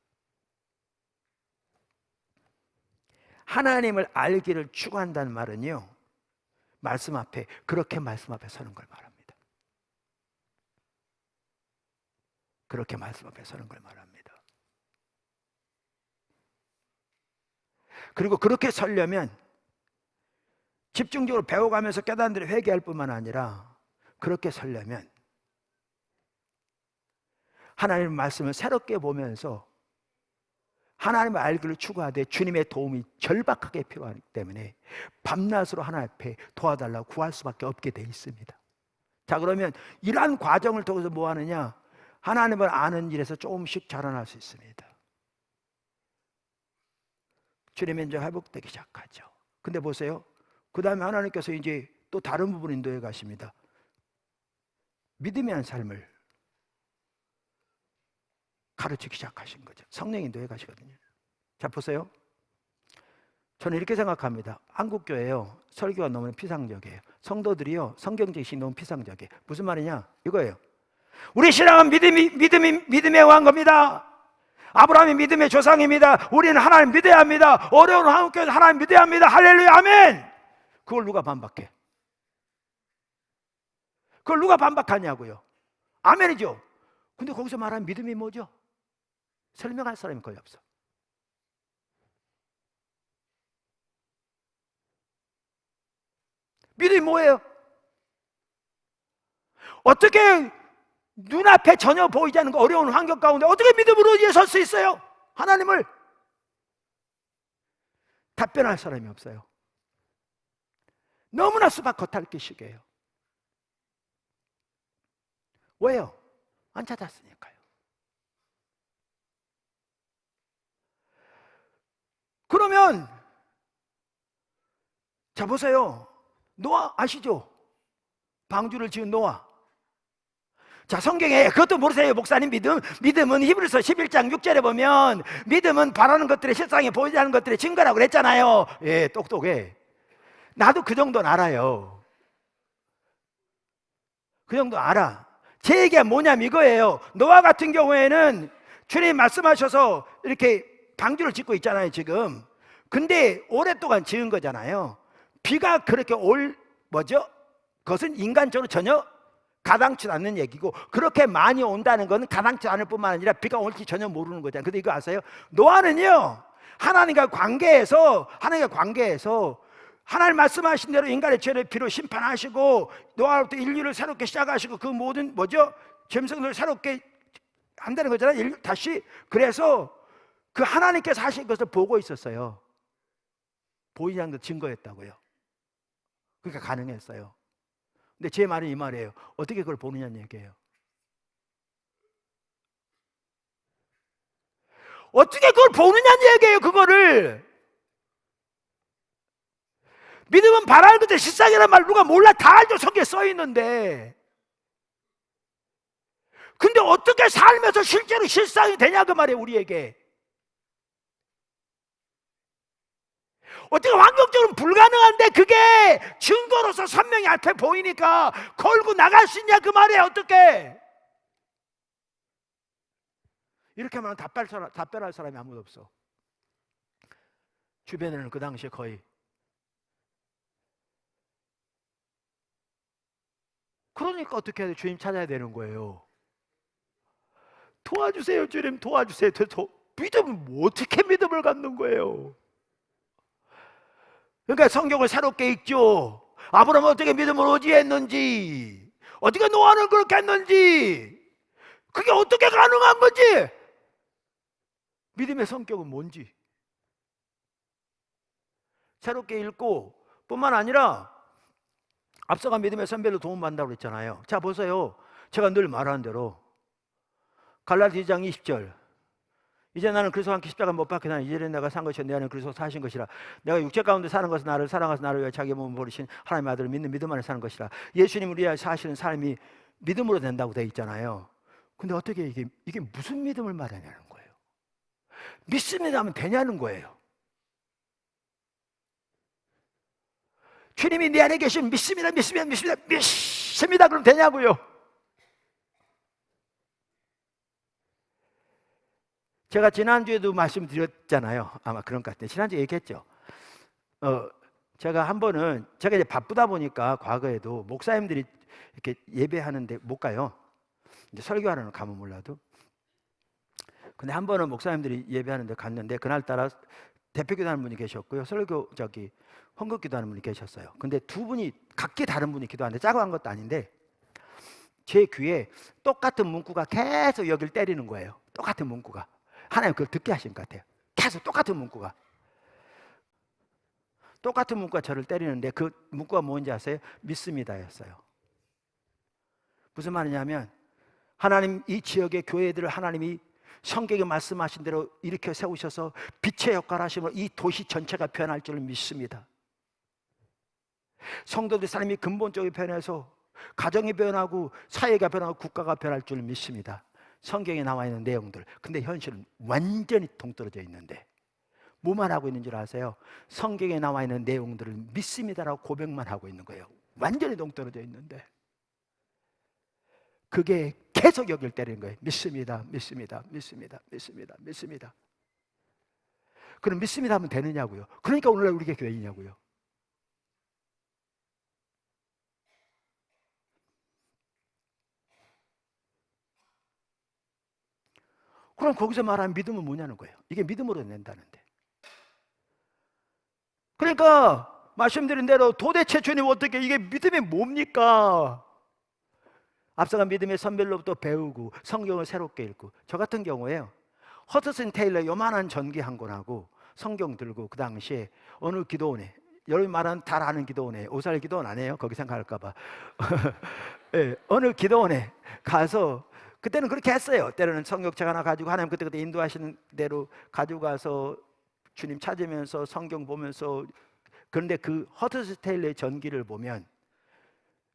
하나님을 알기를 추구한다는 말은요, 말씀 앞에, 그렇게 말씀 앞에 서는 걸 말합니다. 그렇게 말씀 앞에 서는 걸 말합니다. 그리고 그렇게 서려면 집중적으로 배워가면서 깨닫는 대로 회개할 뿐만 아니라, 그렇게 서려면 하나님의 말씀을 새롭게 보면서 하나님의 알기를 추구하되 주님의 도움이 절박하게 필요하기 때문에 밤낮으로 하나님 앞에 도와달라고 구할 수밖에 없게 돼 있습니다. 자 그러면 이러한 과정을 통해서 뭐 하느냐? 하나님을 아는 일에서 조금씩 자라날 수 있습니다. 주님의 인정 회복되기 시작하죠. 근데 보세요. 그 다음에 하나님께서 이제 또 다른 부분 인도해 가십니다. 믿음의 한 삶을 가르치기 시작하신 거죠. 성령 인도해 가시거든요. 자 보세요. 저는 이렇게 생각합니다. 한국교회요, 설교가 너무 피상적이에요. 성도들이요, 성경 지식이 너무 피상적이에요. 무슨 말이냐? 이거예요. 우리 신앙은 믿음의 왕겁니다. 아브라함이 믿음의 조상입니다. 우리는 하나님 믿어야 합니다. 어려운 한국교회는 하나님 믿어야 합니다. 할렐루야 아멘. 그걸 누가 반박해? 그걸 누가 반박하냐고요? 아멘이죠. 근데 거기서 말하는 믿음이 뭐죠? 설명할 사람이 거의 없어. 믿음이 뭐예요? 어떻게 눈앞에 전혀 보이지 않는 어려운 환경 가운데 어떻게 믿음으로 의지해 설 수 있어요? 하나님을 답변할 사람이 없어요. 너무나 수박 겉핥기식이에요. 왜요? 안 찾았으니까요. 그러면 자 보세요. 노아 아시죠? 방주를 지은 노아. 자, 성경에 그것도 모르세요, 목사님? 믿음은 히브리서 11장 6절에 보면 믿음은 바라는 것들의 실상에 보이지 않는 것들의 증거라고 그랬잖아요. 예, 똑똑해. 나도 그 정도는 알아요. 그 정도 알아. 제 얘기가 뭐냐면 이거예요. 노아 같은 경우에는 주님 말씀하셔서 이렇게 방주를 짓고 있잖아요, 지금. 근데 오랫동안 지은 거잖아요. 비가 그렇게 그것은 인간적으로 전혀 가당치 않는 얘기고, 그렇게 많이 온다는 것은 가당치 않을 뿐만 아니라 비가 올지 전혀 모르는 거잖아요. 근데 이거 아세요? 노아는요, 하나님과 관계에서 하나님 말씀하신 대로 인간의 죄를 피로 심판하시고 노아로부터 인류를 새롭게 시작하시고 그 모든 짐승들을 새롭게 한다는 거잖아요. 다시. 그래서 그 하나님께서 하신 것을 보고 있었어요. 보이지 않는 것 증거했다고요. 그러니까 가능했어요. 근데 제 말은 이 말이에요. 어떻게 그걸 보느냐는 얘기예요. 어떻게 그걸 보느냐는 얘기예요. 그거를. 믿음은 바라는 것들 실상이란 말 누가 몰라? 다 알죠. 성경에 써 있는데. 근데 어떻게 살면서 실제로 실상이 되냐 그 말이에요. 우리에게. 어떻게 환경적으로는 불가능한데 그게 증거로서 선명히 앞에 보이니까 걸고 나갈 수 있냐 그 말이에요. 어떻게? 이렇게 하면 답변할 사람이 아무도 없어. 주변에는 그 당시에 거의. 그러니까 어떻게 해야 돼? 주님 찾아야 되는 거예요. 도와주세요, 주님 도와주세요. 믿음은 어떻게 믿음을 갖는 거예요? 그러니까 성경을 새롭게 읽죠. 아브라함은 어떻게 믿음을 의지했는지, 어떻게 노아는 그렇게 했는지, 그게 어떻게 가능한 건지, 믿음의 성격은 뭔지 새롭게 읽고, 뿐만 아니라 앞서간 믿음의 선배로 도움받는다고 그랬잖아요. 자 보세요. 제가 늘 말하는 대로 갈라디아 2장 20절, 이제 나는 그리스도와 함께 십자가 못 박혀 나는 이제는 내가 산 것이요 내 안에 그리스도 사신 것이라. 내가 육체 가운데 사는 것은 나를 사랑하사 나를 위해 자기 몸을 버리신 하나님의 아들을 믿는 믿음 안에 사는 것이라. 예수님을 위하여 사시는 삶이 믿음으로 된다고 되어 있잖아요. 근데 어떻게 이게 무슨 믿음을 말하냐는 거예요. 믿습니다 하면 되냐는 거예요. 주님이 내 안에 계시면 믿습니다 그럼 되냐고요. 제가 지난주에도 말씀드렸잖아요. 아마 그런 것 같아요. 지난주에 얘기했죠. 제가 한 번은 제가 이제 바쁘다 보니까 과거에도 목사님들이 이렇게 예배하는데 못 가요. 이제 설교하러는 가면 몰라도. 근데 한 번은 목사님들이 예배하는데 갔는데 그날따라 대표기도하는 분이 계셨고요. 헌금기도하는 분이 계셨어요. 근데 두 분이 각기 다른 분이 기도하는데 짜고 한 것도 아닌데 제 귀에 똑같은 문구가 계속 여길 때리는 거예요. 똑같은 문구가. 하나님 그걸 듣게 하신 것 같아요. 계속 똑같은 문구가 저를 때리는데 그 문구가 뭔지 아세요? 믿습니다였어요. 무슨 말이냐면 하나님 이 지역의 교회들을 하나님이 성경에 말씀하신 대로 일으켜 세우셔서 빛의 역할을 하시면 이 도시 전체가 변할 줄을 믿습니다. 성도들 삶이 근본적으로 변해서 가정이 변하고 사회가 변하고 국가가 변할 줄을 믿습니다. 성경에 나와 있는 내용들. 근데 현실은 완전히 동떨어져 있는데 뭐만 하고 있는 줄 아세요? 성경에 나와 있는 내용들을 믿습니다라고 고백만 하고 있는 거예요. 완전히 동떨어져 있는데 그게 계속 여길 때리는 거예요. 믿습니다. 그럼 믿습니다 하면 되느냐고요. 그러니까 오늘날 우리가 교회이냐고요. 그럼 거기서 말하는 믿음은 뭐냐는 거예요. 이게 믿음으로 낸다는데. 그러니까 말씀드린 대로 도대체 주님 어떻게 이게 믿음이 뭡니까? 앞서간 믿음의 선배로부터 배우고 성경을 새롭게 읽고, 저 같은 경우에요, 허드슨 테일러 요만한 전기 한 권하고 성경 들고 그 당시에 어느 기도원에, 여러분 말하는 잘 아는 기도원에, 오살 기도원 안 해요? 거기 생각할까 봐. 네, 어느 기도원에 가서 그때는 그렇게 했어요. 때로는 성경책 하나 가지고 하나님 그때그때 인도하시는 대로 가지고 가서 주님 찾으면서 성경 보면서. 그런데 그 허드슨 테일러의 전기를 보면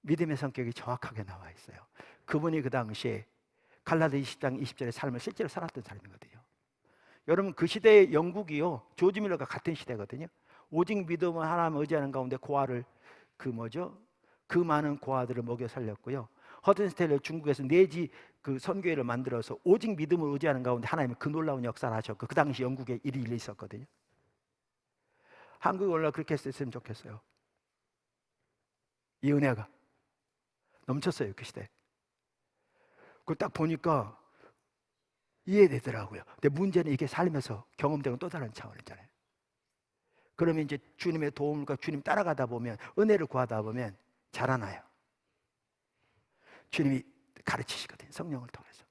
믿음의 성격이 정확하게 나와 있어요. 그분이 그 당시에 갈라디아 20장 20절의 삶을 실제로 살았던 사람이거든요. 여러분, 그 시대의 영국이요, 조지 밀러가 같은 시대거든요. 오직 믿음을 하나님 의지하는 가운데 고아를, 그 많은 고아들을 먹여 살렸고요. 허드슨 테일러 중국에서 내지 그 선교회를 만들어서 오직 믿음을 의지하는 가운데 하나님이 그 놀라운 역사를 하셨고, 그 당시 영국에 일이 있었거든요. 한국이 원래 그렇게 했으면 좋겠어요. 이 은혜가 넘쳤어요, 그 시대. 그걸 딱 보니까 이해되더라고요. 근데 문제는 이게 살면서 경험되는 또 다른 차원이잖아요. 그러면 이제 주님의 도움과 주님 따라가다 보면, 은혜를 구하다 보면 자라나요. 주님이 가르치시거든요. 성령을 통해서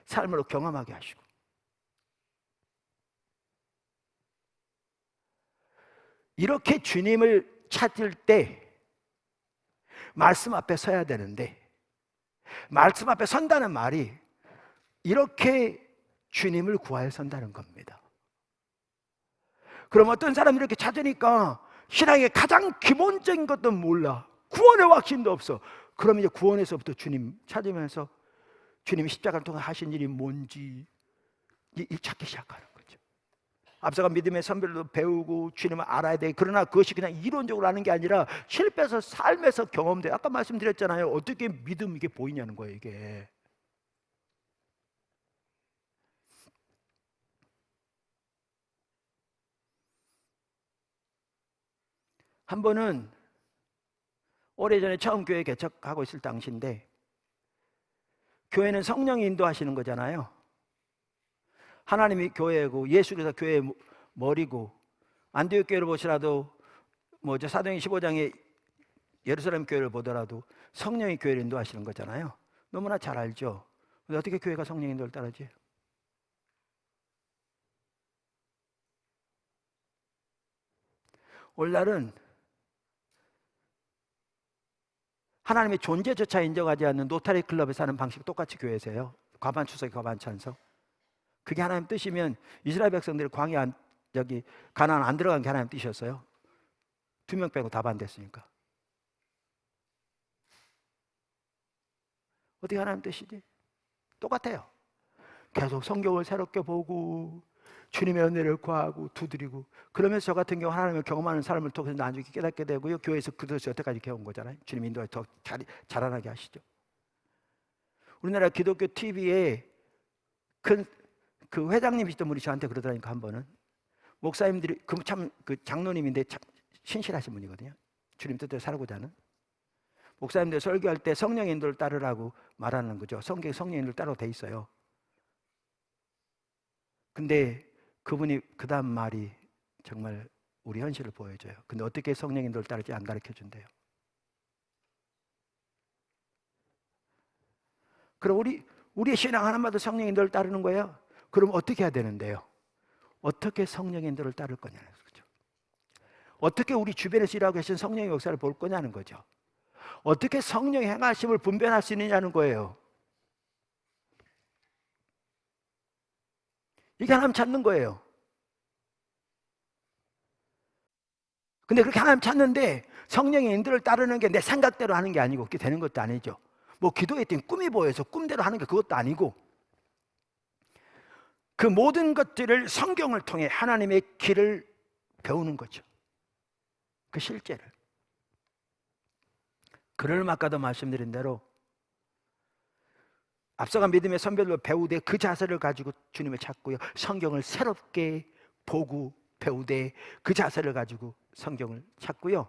삶으로 경험하게 하시고. 이렇게 주님을 찾을 때 말씀 앞에 서야 되는데, 말씀 앞에 선다는 말이 이렇게 주님을 구하여 선다는 겁니다. 그럼 어떤 사람이 이렇게 찾으니까 신앙의 가장 기본적인 것도 몰라, 구원의 확신도 없어. 그러면 이제 구원에서부터 주님 찾으면서 주님이 십자가를 통해 하신 일이 뭔지 찾기 시작하는 거죠. 앞서간 믿음의 선배들도 배우고 주님을 알아야 돼. 그러나 그것이 그냥 이론적으로 하는 게 아니라 실패해서 삶에서 경험돼. 아까 말씀드렸잖아요. 어떻게 믿음 이게 보이냐는 거예요, 이게. 한 번은 오래전에 처음 교회 개척하고 있을 당시인데, 교회는 성령이 인도하시는 거잖아요. 하나님이 교회고 예수께서 교회의 머리고, 안디옥 교회를 보시라도 사도행 15장에 예루살렘 교회를 보더라도 성령이 교회를 인도하시는 거잖아요. 너무나 잘 알죠. 근데 어떻게 교회가 성령 인도를 따르지? 오늘날은 하나님의 존재조차 인정하지 않는 노타리 클럽에 사는 방식이 똑같이 교회에서요. 과반 추석이 과반 찬성. 그게 하나님 뜻이면 이스라엘 백성들이 광야 가나안 안 들어간 게 하나님 뜻이었어요. 2명 빼고 다 반대했으니까. 어떻게 하나님 뜻이지? 똑같아요. 계속 성경을 새롭게 보고 주님의 은혜를 구하고 두드리고, 그러면서 저 같은 경우 하나님을 경험하는 삶을 통해서 나중에 깨닫게 되고요. 교회에서 그것이 여태까지 배운 거잖아요. 주님 인도에 더 자라나게 하시죠. 우리나라 기독교 TV에 그 회장님이시던 분이 저한테 그러더라니까, 한 번은 목사님들이 그 장로님인데 신실하신 분이거든요. 주님 뜻대로 살고자 하는. 목사님들 설교할 때 성령의 인도를 따르라고 말하는 거죠. 성경에 성령의 인도를 따르라고 돼 있어요. 근데 그분이 그 다음 말이 정말 우리 현실을 보여줘요. 근데 어떻게 성령의 인도를 따르지 안 가르쳐 준대요. 그럼 우리의 신앙 하나마다 성령의 인도를 따르는 거예요. 그럼 어떻게 해야 되는데요? 어떻게 성령의 인도를 따를 거냐는 거죠. 어떻게 우리 주변에서 일하고 계신 성령의 역사를 볼 거냐는 거죠. 어떻게 성령의 행하심을 분별할 수 있느냐는 거예요. 이게 하나님 찾는 거예요. 근데 그렇게 하나님 찾는데 성령의 인도를 따르는 게 내 생각대로 하는 게 아니고 그렇게 되는 것도 아니죠. 기도했더니 꿈이 보여서 꿈대로 하는 게 그것도 아니고, 그 모든 것들을 성경을 통해 하나님의 길을 배우는 거죠. 그 실제를. 그를 아까도 말씀드린 대로 앞서간 믿음의 선별로 배우되 그 자세를 가지고 주님을 찾고요. 성경을 새롭게 보고 배우되 그 자세를 가지고 성경을 찾고요.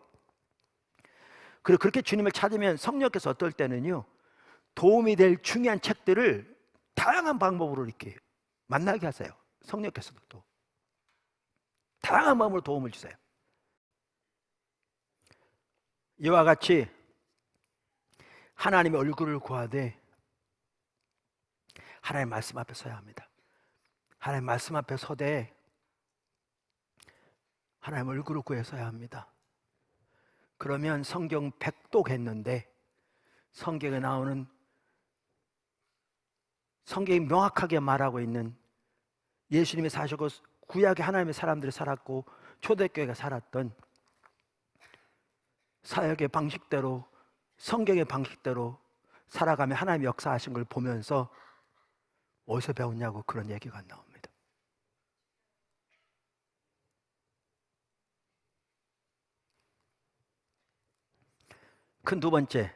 그리고 그렇게 주님을 찾으면 성령께서 어떨 때는요, 도움이 될 중요한 책들을 다양한 방법으로 이렇게 만나게 하세요. 성령께서도 또 다양한 방법으로 도움을 주세요. 이와 같이 하나님의 얼굴을 구하되 하나님의 말씀 앞에 서야 합니다. 하나님의 말씀 앞에 서되 하나님의 얼굴을 구해서야 합니다. 그러면 성경 백독했는데 성경에 나오는, 성경이 명확하게 말하고 있는 예수님이 사시고 구약의 하나님의 사람들이 살았고 초대교회가 살았던 사역의 방식대로, 성경의 방식대로 살아가며 하나님의 역사하신 걸 보면서 어디서 배웠냐고 그런 얘기가 나옵니다. 큰 두 번째,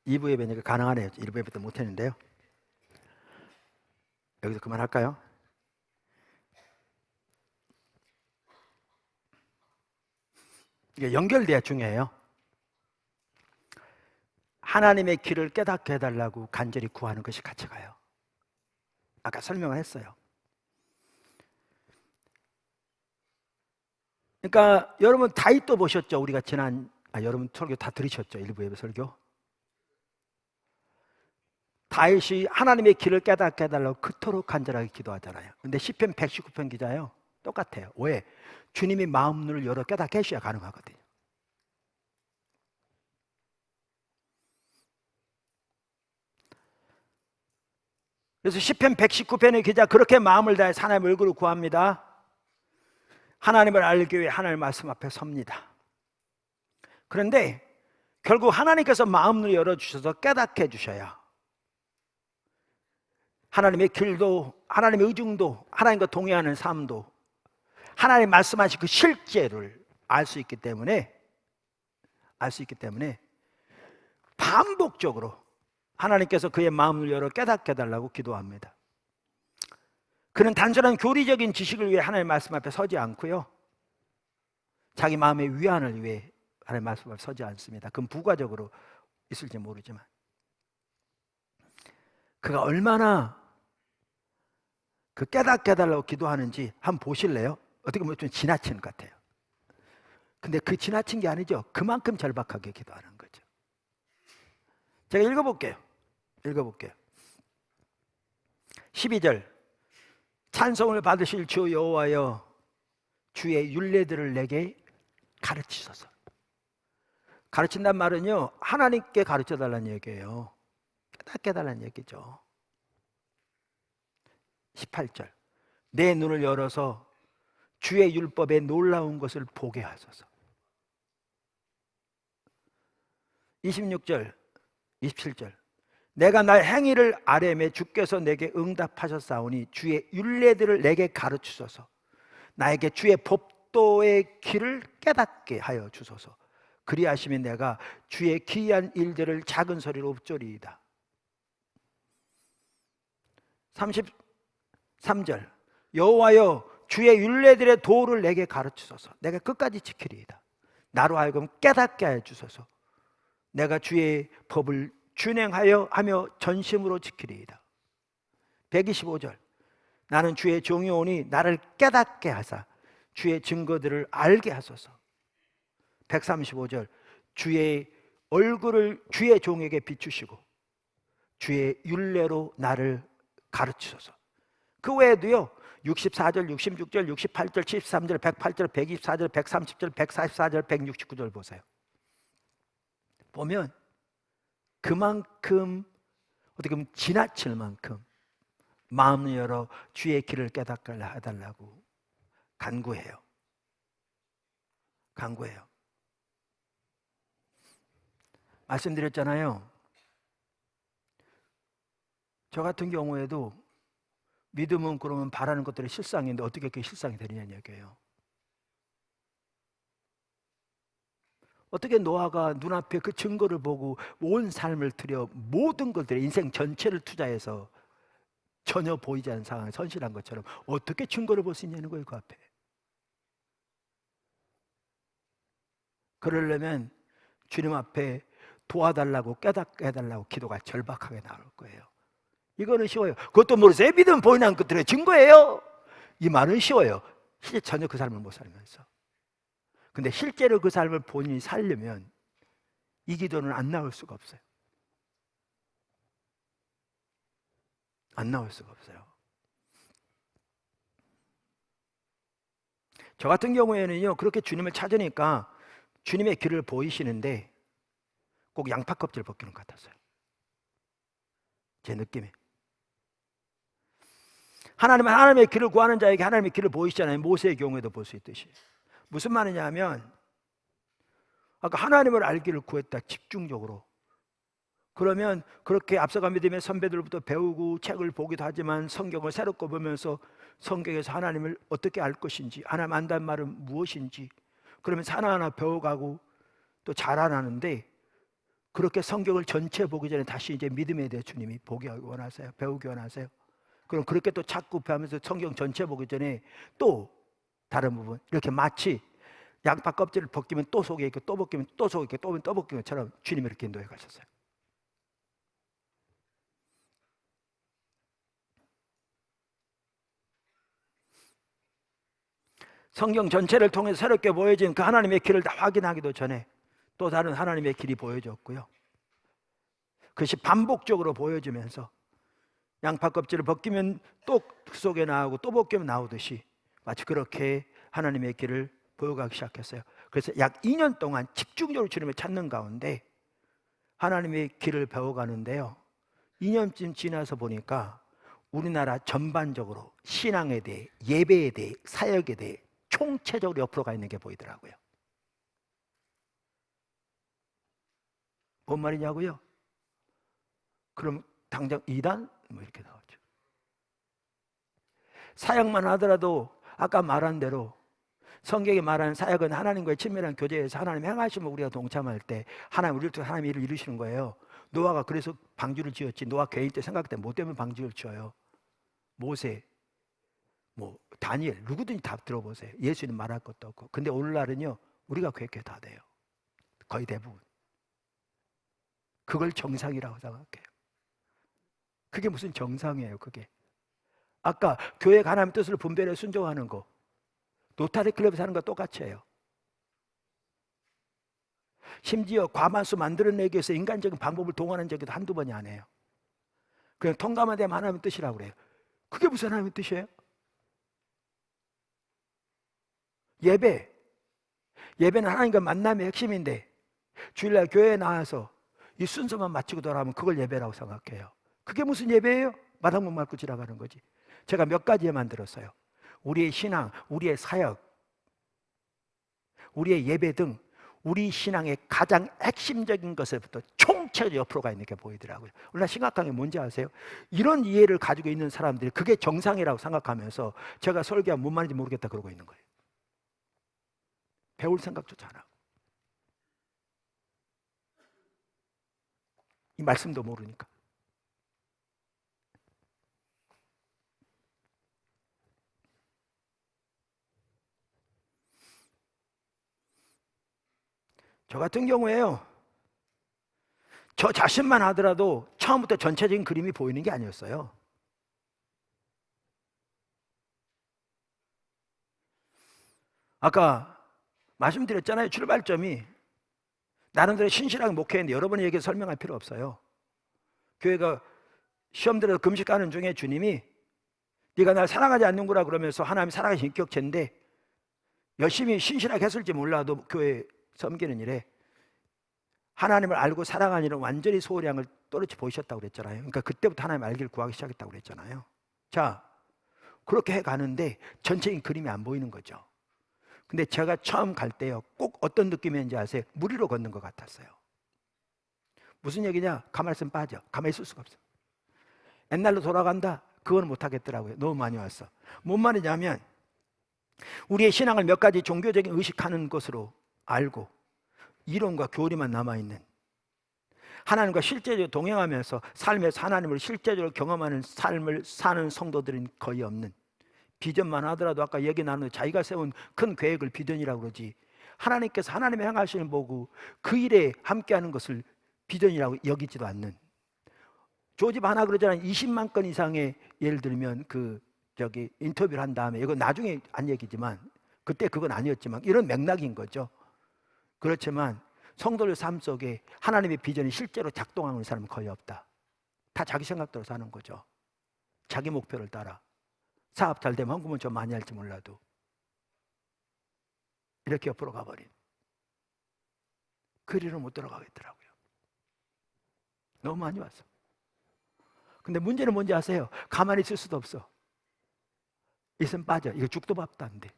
2부 예배니까 가능하네요. 1부 예배 때 못했는데요. 여기서 그만할까요? 이게 연결돼야 중요해요. 하나님의 길을 깨닫게 해달라고 간절히 구하는 것이 같이 가요. 아까 설명을 했어요. 그러니까 여러분 다윗도 보셨죠? 우리가 여러분 설교 다 들으셨죠? 일부 예배 설교. 다윗이 하나님의 길을 깨닫게 해달라고 그토록 간절하게 기도하잖아요. 근데 시편 119편 기자요, 똑같아요. 왜? 주님이 마음 눈을 열어 깨닫게 해주셔야 가능하거든요. 그래서 시편 119편의 기자 그렇게 마음을 다해 하나님의 얼굴을 구합니다. 하나님을 알기 위해 하나님의 말씀 앞에 섭니다. 그런데 결국 하나님께서 마음을 열어주셔서 깨닫게 해주셔야 하나님의 길도, 하나님의 의중도, 하나님과 동의하는 삶도, 하나님 말씀하신 그 실제를 알 수 있기 때문에 반복적으로 하나님께서 그의 마음을 열어 깨닫게 해달라고 기도합니다. 그는 단순한 교리적인 지식을 위해 하나님의 말씀 앞에 서지 않고요, 자기 마음의 위안을 위해 하나님의 말씀 앞에 서지 않습니다. 그건 부가적으로 있을지 모르지만 그가 얼마나 그 깨닫게 해달라고 기도하는지 한번 보실래요? 어떻게 보면 좀 지나치는 것 같아요. 근데 그 지나친 게 아니죠. 그만큼 절박하게 기도하는 거죠. 제가 읽어볼게요. 12절, 찬송을 받으실 주 여호와여 주의 율례들을 내게 가르치소서. 가르친단 말은요, 하나님께 가르쳐달라는 얘기예요. 깨닫게 해달라는 얘기죠. 18절, 내 눈을 열어서 주의 율법에 놀라운 것을 보게 하소서. 26절, 27절, 내가 나의 행위를 아뢰매 주께서 내게 응답하셨사오니 주의 율례들을 내게 가르치소서. 나에게 주의 법도의 길을 깨닫게 하여 주소서. 그리하시면 내가 주의 기이한 일들을 작은 소리로 읊조리이다. 33절, 여호와여 주의 율례들의 도를 내게 가르치소서. 내가 끝까지 지키리이다. 나로 하여금 깨닫게 하여 주소서. 내가 주의 법을 준행하여 하며 전심으로 지키리이다. 125절, 나는 주의 종이오니 나를 깨닫게 하사 주의 증거들을 알게 하소서. 135절, 주의 얼굴을 주의 종에게 비추시고 주의 율례로 나를 가르치소서. 그 외에도요, 64절, 66절, 68절, 73절, 108절, 124절, 130절, 144절, 169절 보세요. 보면 그만큼, 어떻게 보면 지나칠 만큼 마음을 열어 주의 길을 깨닫게 해달라고 간구해요. 말씀드렸잖아요. 저 같은 경우에도 믿음은 그러면 바라는 것들이 실상인데 어떻게 그게 실상이 되느냐는 얘기예요. 어떻게 노아가 눈앞에 그 증거를 보고 온 삶을 들여 모든 것들을, 인생 전체를 투자해서 전혀 보이지 않는 상황에 선실한 것처럼 어떻게 증거를 볼 수 있냐는 거예요. 그 앞에. 그러려면 주님 앞에 도와달라고, 깨닫게 해달라고 기도가 절박하게 나올 거예요. 이거는 쉬워요. 그것도 모르세요? 믿음 보이는 것들의 증거예요. 이 말은 쉬워요. 실제 전혀 그 삶을 못 살면서. 근데 실제로 그 삶을 본인이 살려면 이 기도는 안 나올 수가 없어요. 안 나올 수가 없어요. 저 같은 경우에는요, 그렇게 주님을 찾으니까 주님의 길을 보이시는데 꼭 양파 껍질 벗기는 것 같았어요. 제 느낌에. 하나님은 하나님의 길을 구하는 자에게 하나님의 길을 보이시잖아요. 모세의 경우에도 볼 수 있듯이. 무슨 말이냐 하면 아까 하나님을 알기를 구했다, 집중적으로. 그러면 그렇게 앞서가 믿음의 선배들부터 배우고 책을 보기도 하지만 성경을 새롭게 보면서 성경에서 하나님을 어떻게 알 것인지, 하나님 안다는 말은 무엇인지, 그러면서 하나하나 배워가고 또 자라나는데, 그렇게 성경을 전체 보기 전에 다시 이제 믿음에 대해 주님이 보기 원하세요. 배우기 원하세요. 그럼 그렇게 또 자꾸 배우면서 성경 전체 보기 전에 또 다른 부분, 이렇게 마치 양파 껍질을 벗기면 또 속에 있고 또 벗기면 또 속에 있고 또 벗기는 것처럼 주님이 이렇게 인도해 가셨어요. 성경 전체를 통해서 새롭게 보여진 그 하나님의 길을 다 확인하기도 전에 또 다른 하나님의 길이 보여졌고요. 그것이 반복적으로 보여지면서 양파 껍질을 벗기면 또 그 속에 나오고 또 벗기면 나오듯이 마치 그렇게 하나님의 길을 보여가기 시작했어요. 그래서 약 2년 동안 집중적으로 주님을 찾는 가운데 하나님의 길을 배워가는데요, 2년쯤 지나서 보니까 우리나라 전반적으로 신앙에 대해, 예배에 대해, 사역에 대해 총체적으로 옆으로 가 있는 게 보이더라고요. 뭔 말이냐고요? 그럼 당장 2단? 뭐 이렇게 나오죠. 사역만 하더라도 아까 말한 대로 성경이 말하는 사역은 하나님과의 친밀한 교제에서 하나님 행하심을 우리가 동참할 때 하나님, 우리를 통해 하나님 일을 이루시는 거예요. 노아가 그래서 방주를 지었지. 노아 개인 때 생각 때 뭐 때문에 방주를 지어요? 모세, 뭐 다니엘, 누구든지 다 들어보세요. 예수님 말할 것도 없고. 근데 오늘날은요, 우리가 그렇게 다 돼요. 거의 대부분. 그걸 정상이라고 생각해요. 그게 무슨 정상이에요, 그게. 아까 교회가 하나님 뜻을 분별해 순종하는 거, 노타리 클럽에서 하는 거 똑같이 해요. 심지어 과반수 만들어내기 위해서 인간적인 방법을 동원한 적도 한두 번이 아니에요. 그냥 통과만 되면 하나님의 뜻이라고 그래요. 그게 무슨 하나님의 뜻이에요? 예배는 하나님과 만남의 핵심인데 주일날 교회에 나와서 이 순서만 마치고 돌아오면 그걸 예배라고 생각해요. 그게 무슨 예배예요? 마당문 맞고 지나가는 거지. 제가 몇 가지에 만들었어요. 우리의 신앙, 우리의 사역, 우리의 예배 등 우리 신앙의 가장 핵심적인 것에부터 총체적으로 옆으로 가 있는 게 보이더라고요. 우리가 심각한 게 뭔지 아세요? 이런 이해를 가지고 있는 사람들이 그게 정상이라고 생각하면서 제가 설교하면 뭔 말인지 모르겠다 그러고 있는 거예요. 배울 생각조차 안 하고. 이 말씀도 모르니까. 저 같은 경우에요, 저 자신만 하더라도 처음부터 전체적인 그림이 보이는 게 아니었어요. 아까 말씀드렸잖아요. 출발점이 나름대로 신실하게 목회했는데 여러분이 얘기 설명할 필요 없어요. 교회가 시험 들어서 금식하는 중에 주님이 네가 날 사랑하지 않는구나 그러면서 하나님 사랑하신 인격체인데 열심히 신실하게 했을지 몰라도 교회 섬기는 일에 하나님을 알고 사랑하는 일은 완전히 소홀량을 떨어지 보이셨다고 그랬잖아요. 그러니까 그때부터 하나님 알기를 구하기 시작했다고 그랬잖아요. 자, 그렇게 해가는데 전체적인 그림이 안 보이는 거죠. 근데 제가 처음 갈 때요, 꼭 어떤 느낌이었는지 아세요? 물 위로 걷는 것 같았어요. 무슨 얘기냐? 가만히 있으면 빠져. 가만히 있을 수가 없어. 옛날로 돌아간다? 그건 못하겠더라고요. 너무 많이 왔어. 뭔 말이냐면 우리의 신앙을 몇 가지 종교적인 의식하는 것으로 알고 이론과 교리만 남아있는, 하나님과 실제적으로 동행하면서 삶에서 하나님을 실제적으로 경험하는 삶을 사는 성도들은 거의 없는, 비전만 하더라도 아까 얘기 나누는 자기가 세운 큰 계획을 비전이라고 그러지, 하나님께서 하나님의 행하시는 보고 그 일에 함께하는 것을 비전이라고 여기지도 않는, 조지 바나 그러잖아요. 20만 건 이상의, 예를 들면 인터뷰를 한 다음에, 이건 나중에 한 얘기지만 그때 그건 아니었지만 이런 맥락인 거죠. 그렇지만 성도들 삶 속에 하나님의 비전이 실제로 작동하는 사람은 거의 없다. 다 자기 생각대로 사는 거죠. 자기 목표를 따라 사업 잘 되면 헌금은 좀 많이 할지 몰라도 이렇게 옆으로 가버린 그리로 못 들어가겠더라고요. 너무 많이 왔어. 근데 문제는 뭔지 아세요? 가만히 있을 수도 없어. 있으면 빠져. 이거 죽도 밥도 안 돼.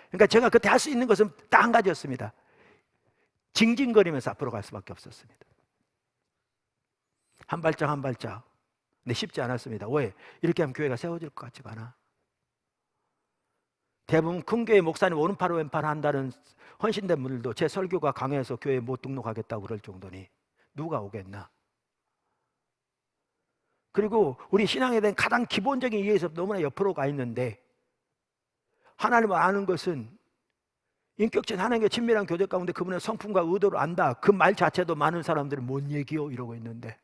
그러니까 제가 그때 할 수 있는 것은 딱 한 가지였습니다. 징징거리면서 앞으로 갈 수밖에 없었습니다. 한 발짝 한 발짝. 근데 쉽지 않았습니다. 왜? 이렇게 하면 교회가 세워질 것 같지가 않아. 대부분 큰 교회 목사님 오른팔 왼팔 한다는 헌신된 분들도 제 설교가 강해서 교회에 못 등록하겠다고 그럴 정도니 누가 오겠나. 그리고 우리 신앙에 대한 가장 기본적인 이해에서 너무나 옆으로 가 있는데, 하나님을 아는 것은 인격적인 하나님과 친밀한 교제 가운데 그분의 성품과 의도를 안다, 그 말 자체도 많은 사람들이 뭔 얘기요 이러고 있는데,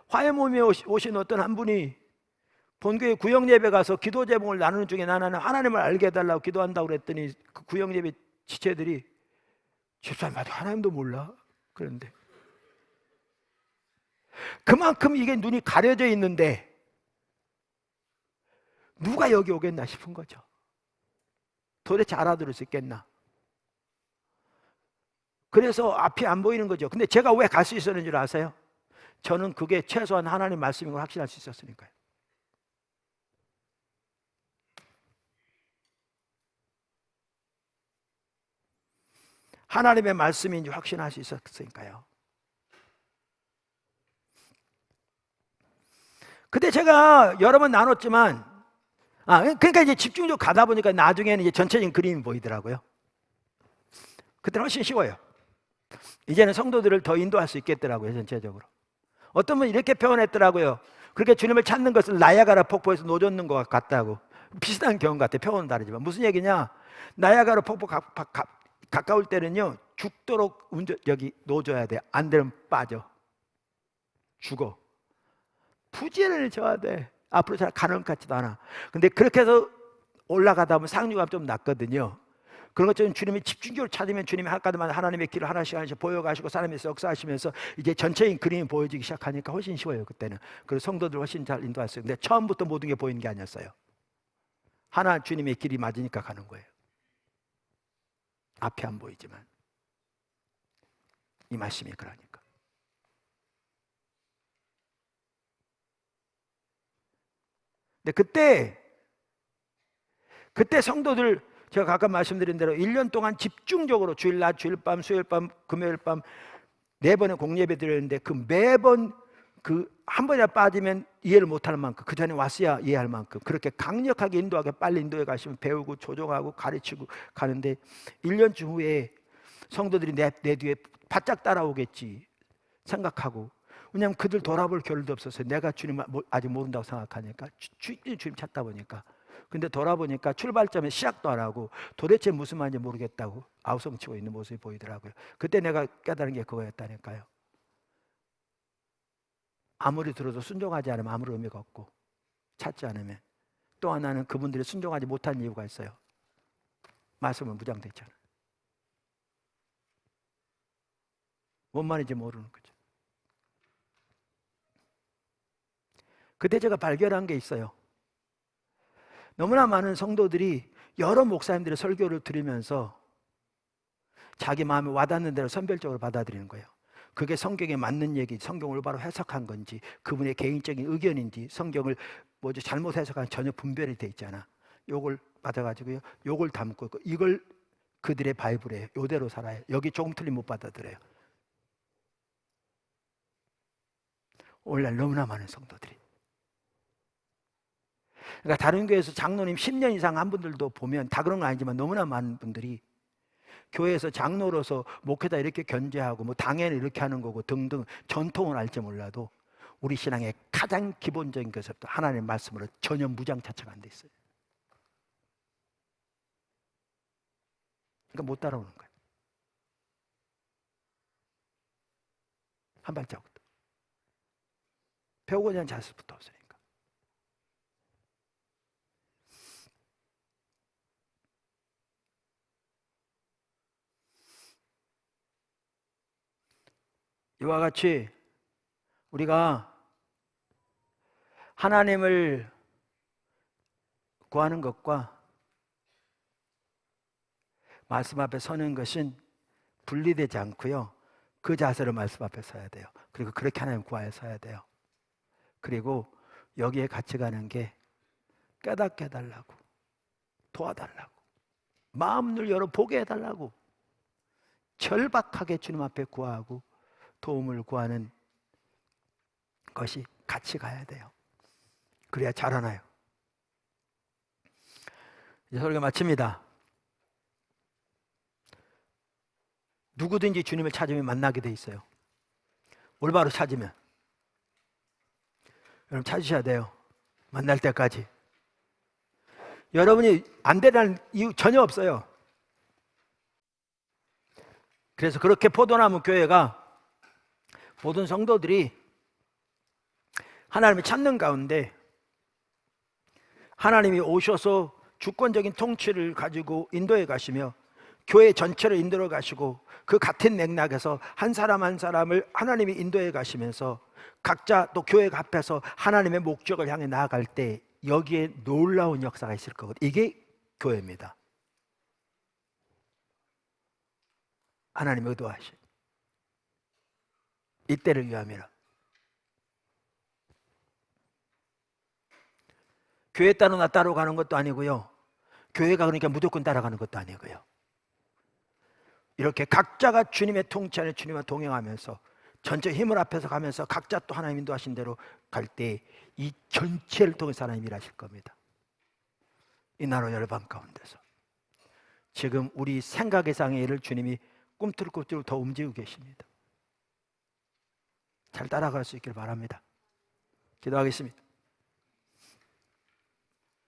화해모임에 오신 어떤 한 분이 본교회 구역예배 가서 기도 제목을 나누는 중에 나는 하나님을 알게 해달라고 기도한다고 그랬더니 그 구역예배 지체들이 집사님 아직 하나님도 몰라? 그런데 그만큼 이게 눈이 가려져 있는데 누가 여기 오겠나 싶은 거죠. 도대체 알아들을 수 있겠나? 그래서 앞이 안 보이는 거죠. 근데 제가 왜 갈 수 있었는 줄 아세요? 저는 그게 최소한 하나님 말씀인 걸 확신할 수 있었으니까요. 하나님의 말씀인지 확신할 수 있었으니까요. 근데 제가 여러 번 나눴지만, 그러니까 이제 집중적으로 가다 보니까 나중에는 이제 전체적인 그림이 보이더라고요. 그때는 훨씬 쉬워요. 이제는 성도들을 더 인도할 수 있겠더라고요, 전체적으로. 어떤 분이 이렇게 표현했더라고요. 그렇게 주님을 찾는 것을 나야가라 폭포에서 노젓는 것 같다고. 비슷한 경험 같아요. 표현은 다르지만. 무슨 얘기냐? 나야가라 폭포 가까울 때는요, 죽도록 여기 노져야 돼. 안 되면 빠져. 죽어. 부지런히 져야 돼. 앞으로 잘 가는 것 같지도 않아. 근데 그렇게 해서 올라가다 보면 상류가 좀 낮거든요. 그런 것처럼 주님이 집중적으로 찾으면 주님이 할 때마다 하나님의 길을 하나씩 하나씩 보여가시고 사람에서 역사하시면서 이제 전체적인 그림이 보여지기 시작하니까 훨씬 쉬워요. 그때는. 그래서 성도들 훨씬 잘 인도했어요. 근데 처음부터 모든 게 보이는 게 아니었어요. 하나 주님의 길이 맞으니까 가는 거예요. 앞이 안 보이지만 이 말씀이 그러니까. 근데 그때 성도들, 제가 아까 말씀드린 대로 1년 동안 집중적으로 주일 낮, 주일 밤, 수요일 밤, 금요일 밤 4번의 공예배 드렸는데, 그 매번 그 한 번이나 빠지면 이해를 못할 만큼, 그 전에 왔어야 이해할 만큼 그렇게 강력하게 인도하게 빨리 인도해 가시면 배우고 조종하고 가르치고 가는데, 1년쯤 후에 성도들이 내 뒤에 바짝 따라오겠지 생각하고, 왜냐하면 그들 돌아볼 겨를도 없어서 내가 주님 아직 모른다고 생각하니까 주님 찾다 보니까. 근데 돌아보니까 출발점에 시작도 안 하고 도대체 무슨 말인지 모르겠다고 아우성치고 있는 모습이 보이더라고요. 그때 내가 깨달은 게 그거였다니까요. 아무리 들어도 순종하지 않으면 아무런 의미가 없고, 찾지 않으면. 또 하나는 그분들이 순종하지 못한 이유가 있어요. 말씀은 무장됐잖아요. 뭔 말인지 모르는 거죠. 그때 제가 발견한 게 있어요. 너무나 많은 성도들이 여러 목사님들의 설교를 들으면서 자기 마음에 와닿는 대로 선별적으로 받아들이는 거예요. 그게 성경에 맞는 얘기, 성경을 바로 해석한 건지, 그분의 개인적인 의견인지, 성경을 잘못 해석한 전혀 분별이 돼 있잖아. 요걸 받아가지고요, 요걸 담고 이걸 그들의 바이블에 요대로 살아요. 여기 조금 틀림 못 받아들여요. 오늘날 너무나 많은 성도들이. 그러니까 다른 교회에서 장로님 10년 이상 한 분들도 보면 다 그런 건 아니지만 너무나 많은 분들이 교회에서 장로로서 목회자 이렇게 견제하고 뭐 당연히 이렇게 하는 거고 등등 전통을 알지 몰라도 우리 신앙의 가장 기본적인 것부터 하나님의 말씀으로 전혀 무장차차가 안 돼 있어요. 그러니까 못 따라오는 거예요. 한 발자국도. 배우고자 하는 자세부터 없으니까. 이와 같이 우리가 하나님을 구하는 것과 말씀 앞에 서는 것은 분리되지 않고요. 그 자세로 말씀 앞에 서야 돼요. 그리고 그렇게 하나님 구하여 서야 돼요. 그리고 여기에 같이 가는 게 깨닫게 해달라고, 도와달라고, 마음을 열어 보게 해달라고 절박하게 주님 앞에 구하고 도움을 구하는 것이 같이 가야 돼요. 그래야 자라나요. 이제 설교 마칩니다. 누구든지 주님을 찾으면 만나게 돼 있어요. 올바로 찾으면. 여러분 찾으셔야 돼요. 만날 때까지. 여러분이 안 되라는 이유 전혀 없어요. 그래서 그렇게 포도나무 교회가 모든 성도들이 하나님을 찾는 가운데 하나님이 오셔서 주권적인 통치를 가지고 인도해 가시며 교회 전체를 인도해 가시고 그 같은 맥락에서 한 사람 한 사람을 하나님이 인도해 가시면서 각자 또 교회 앞에서 하나님의 목적을 향해 나아갈 때 여기에 놀라운 역사가 있을 거거든요. 이게 교회입니다. 하나님이 의도하신 이때를 위함이라. 교회 따로 나 따로 가는 것도 아니고요. 교회가 그러니까 무조건 따라가는 것도 아니고요. 이렇게 각자가 주님의 통치 안에 주님과 동행하면서 전체 힘을 앞에서 가면서 각자 또 하나님 인도하신 대로 갈 때 이 전체를 통해서 하나님 일하실 겁니다. 이 나라 열방 가운데서 지금 우리 생각 이상의 일을 주님이 꿈틀꿈틀 더 움직이고 계십니다. 잘 따라갈 수 있길 바랍니다. 기도하겠습니다.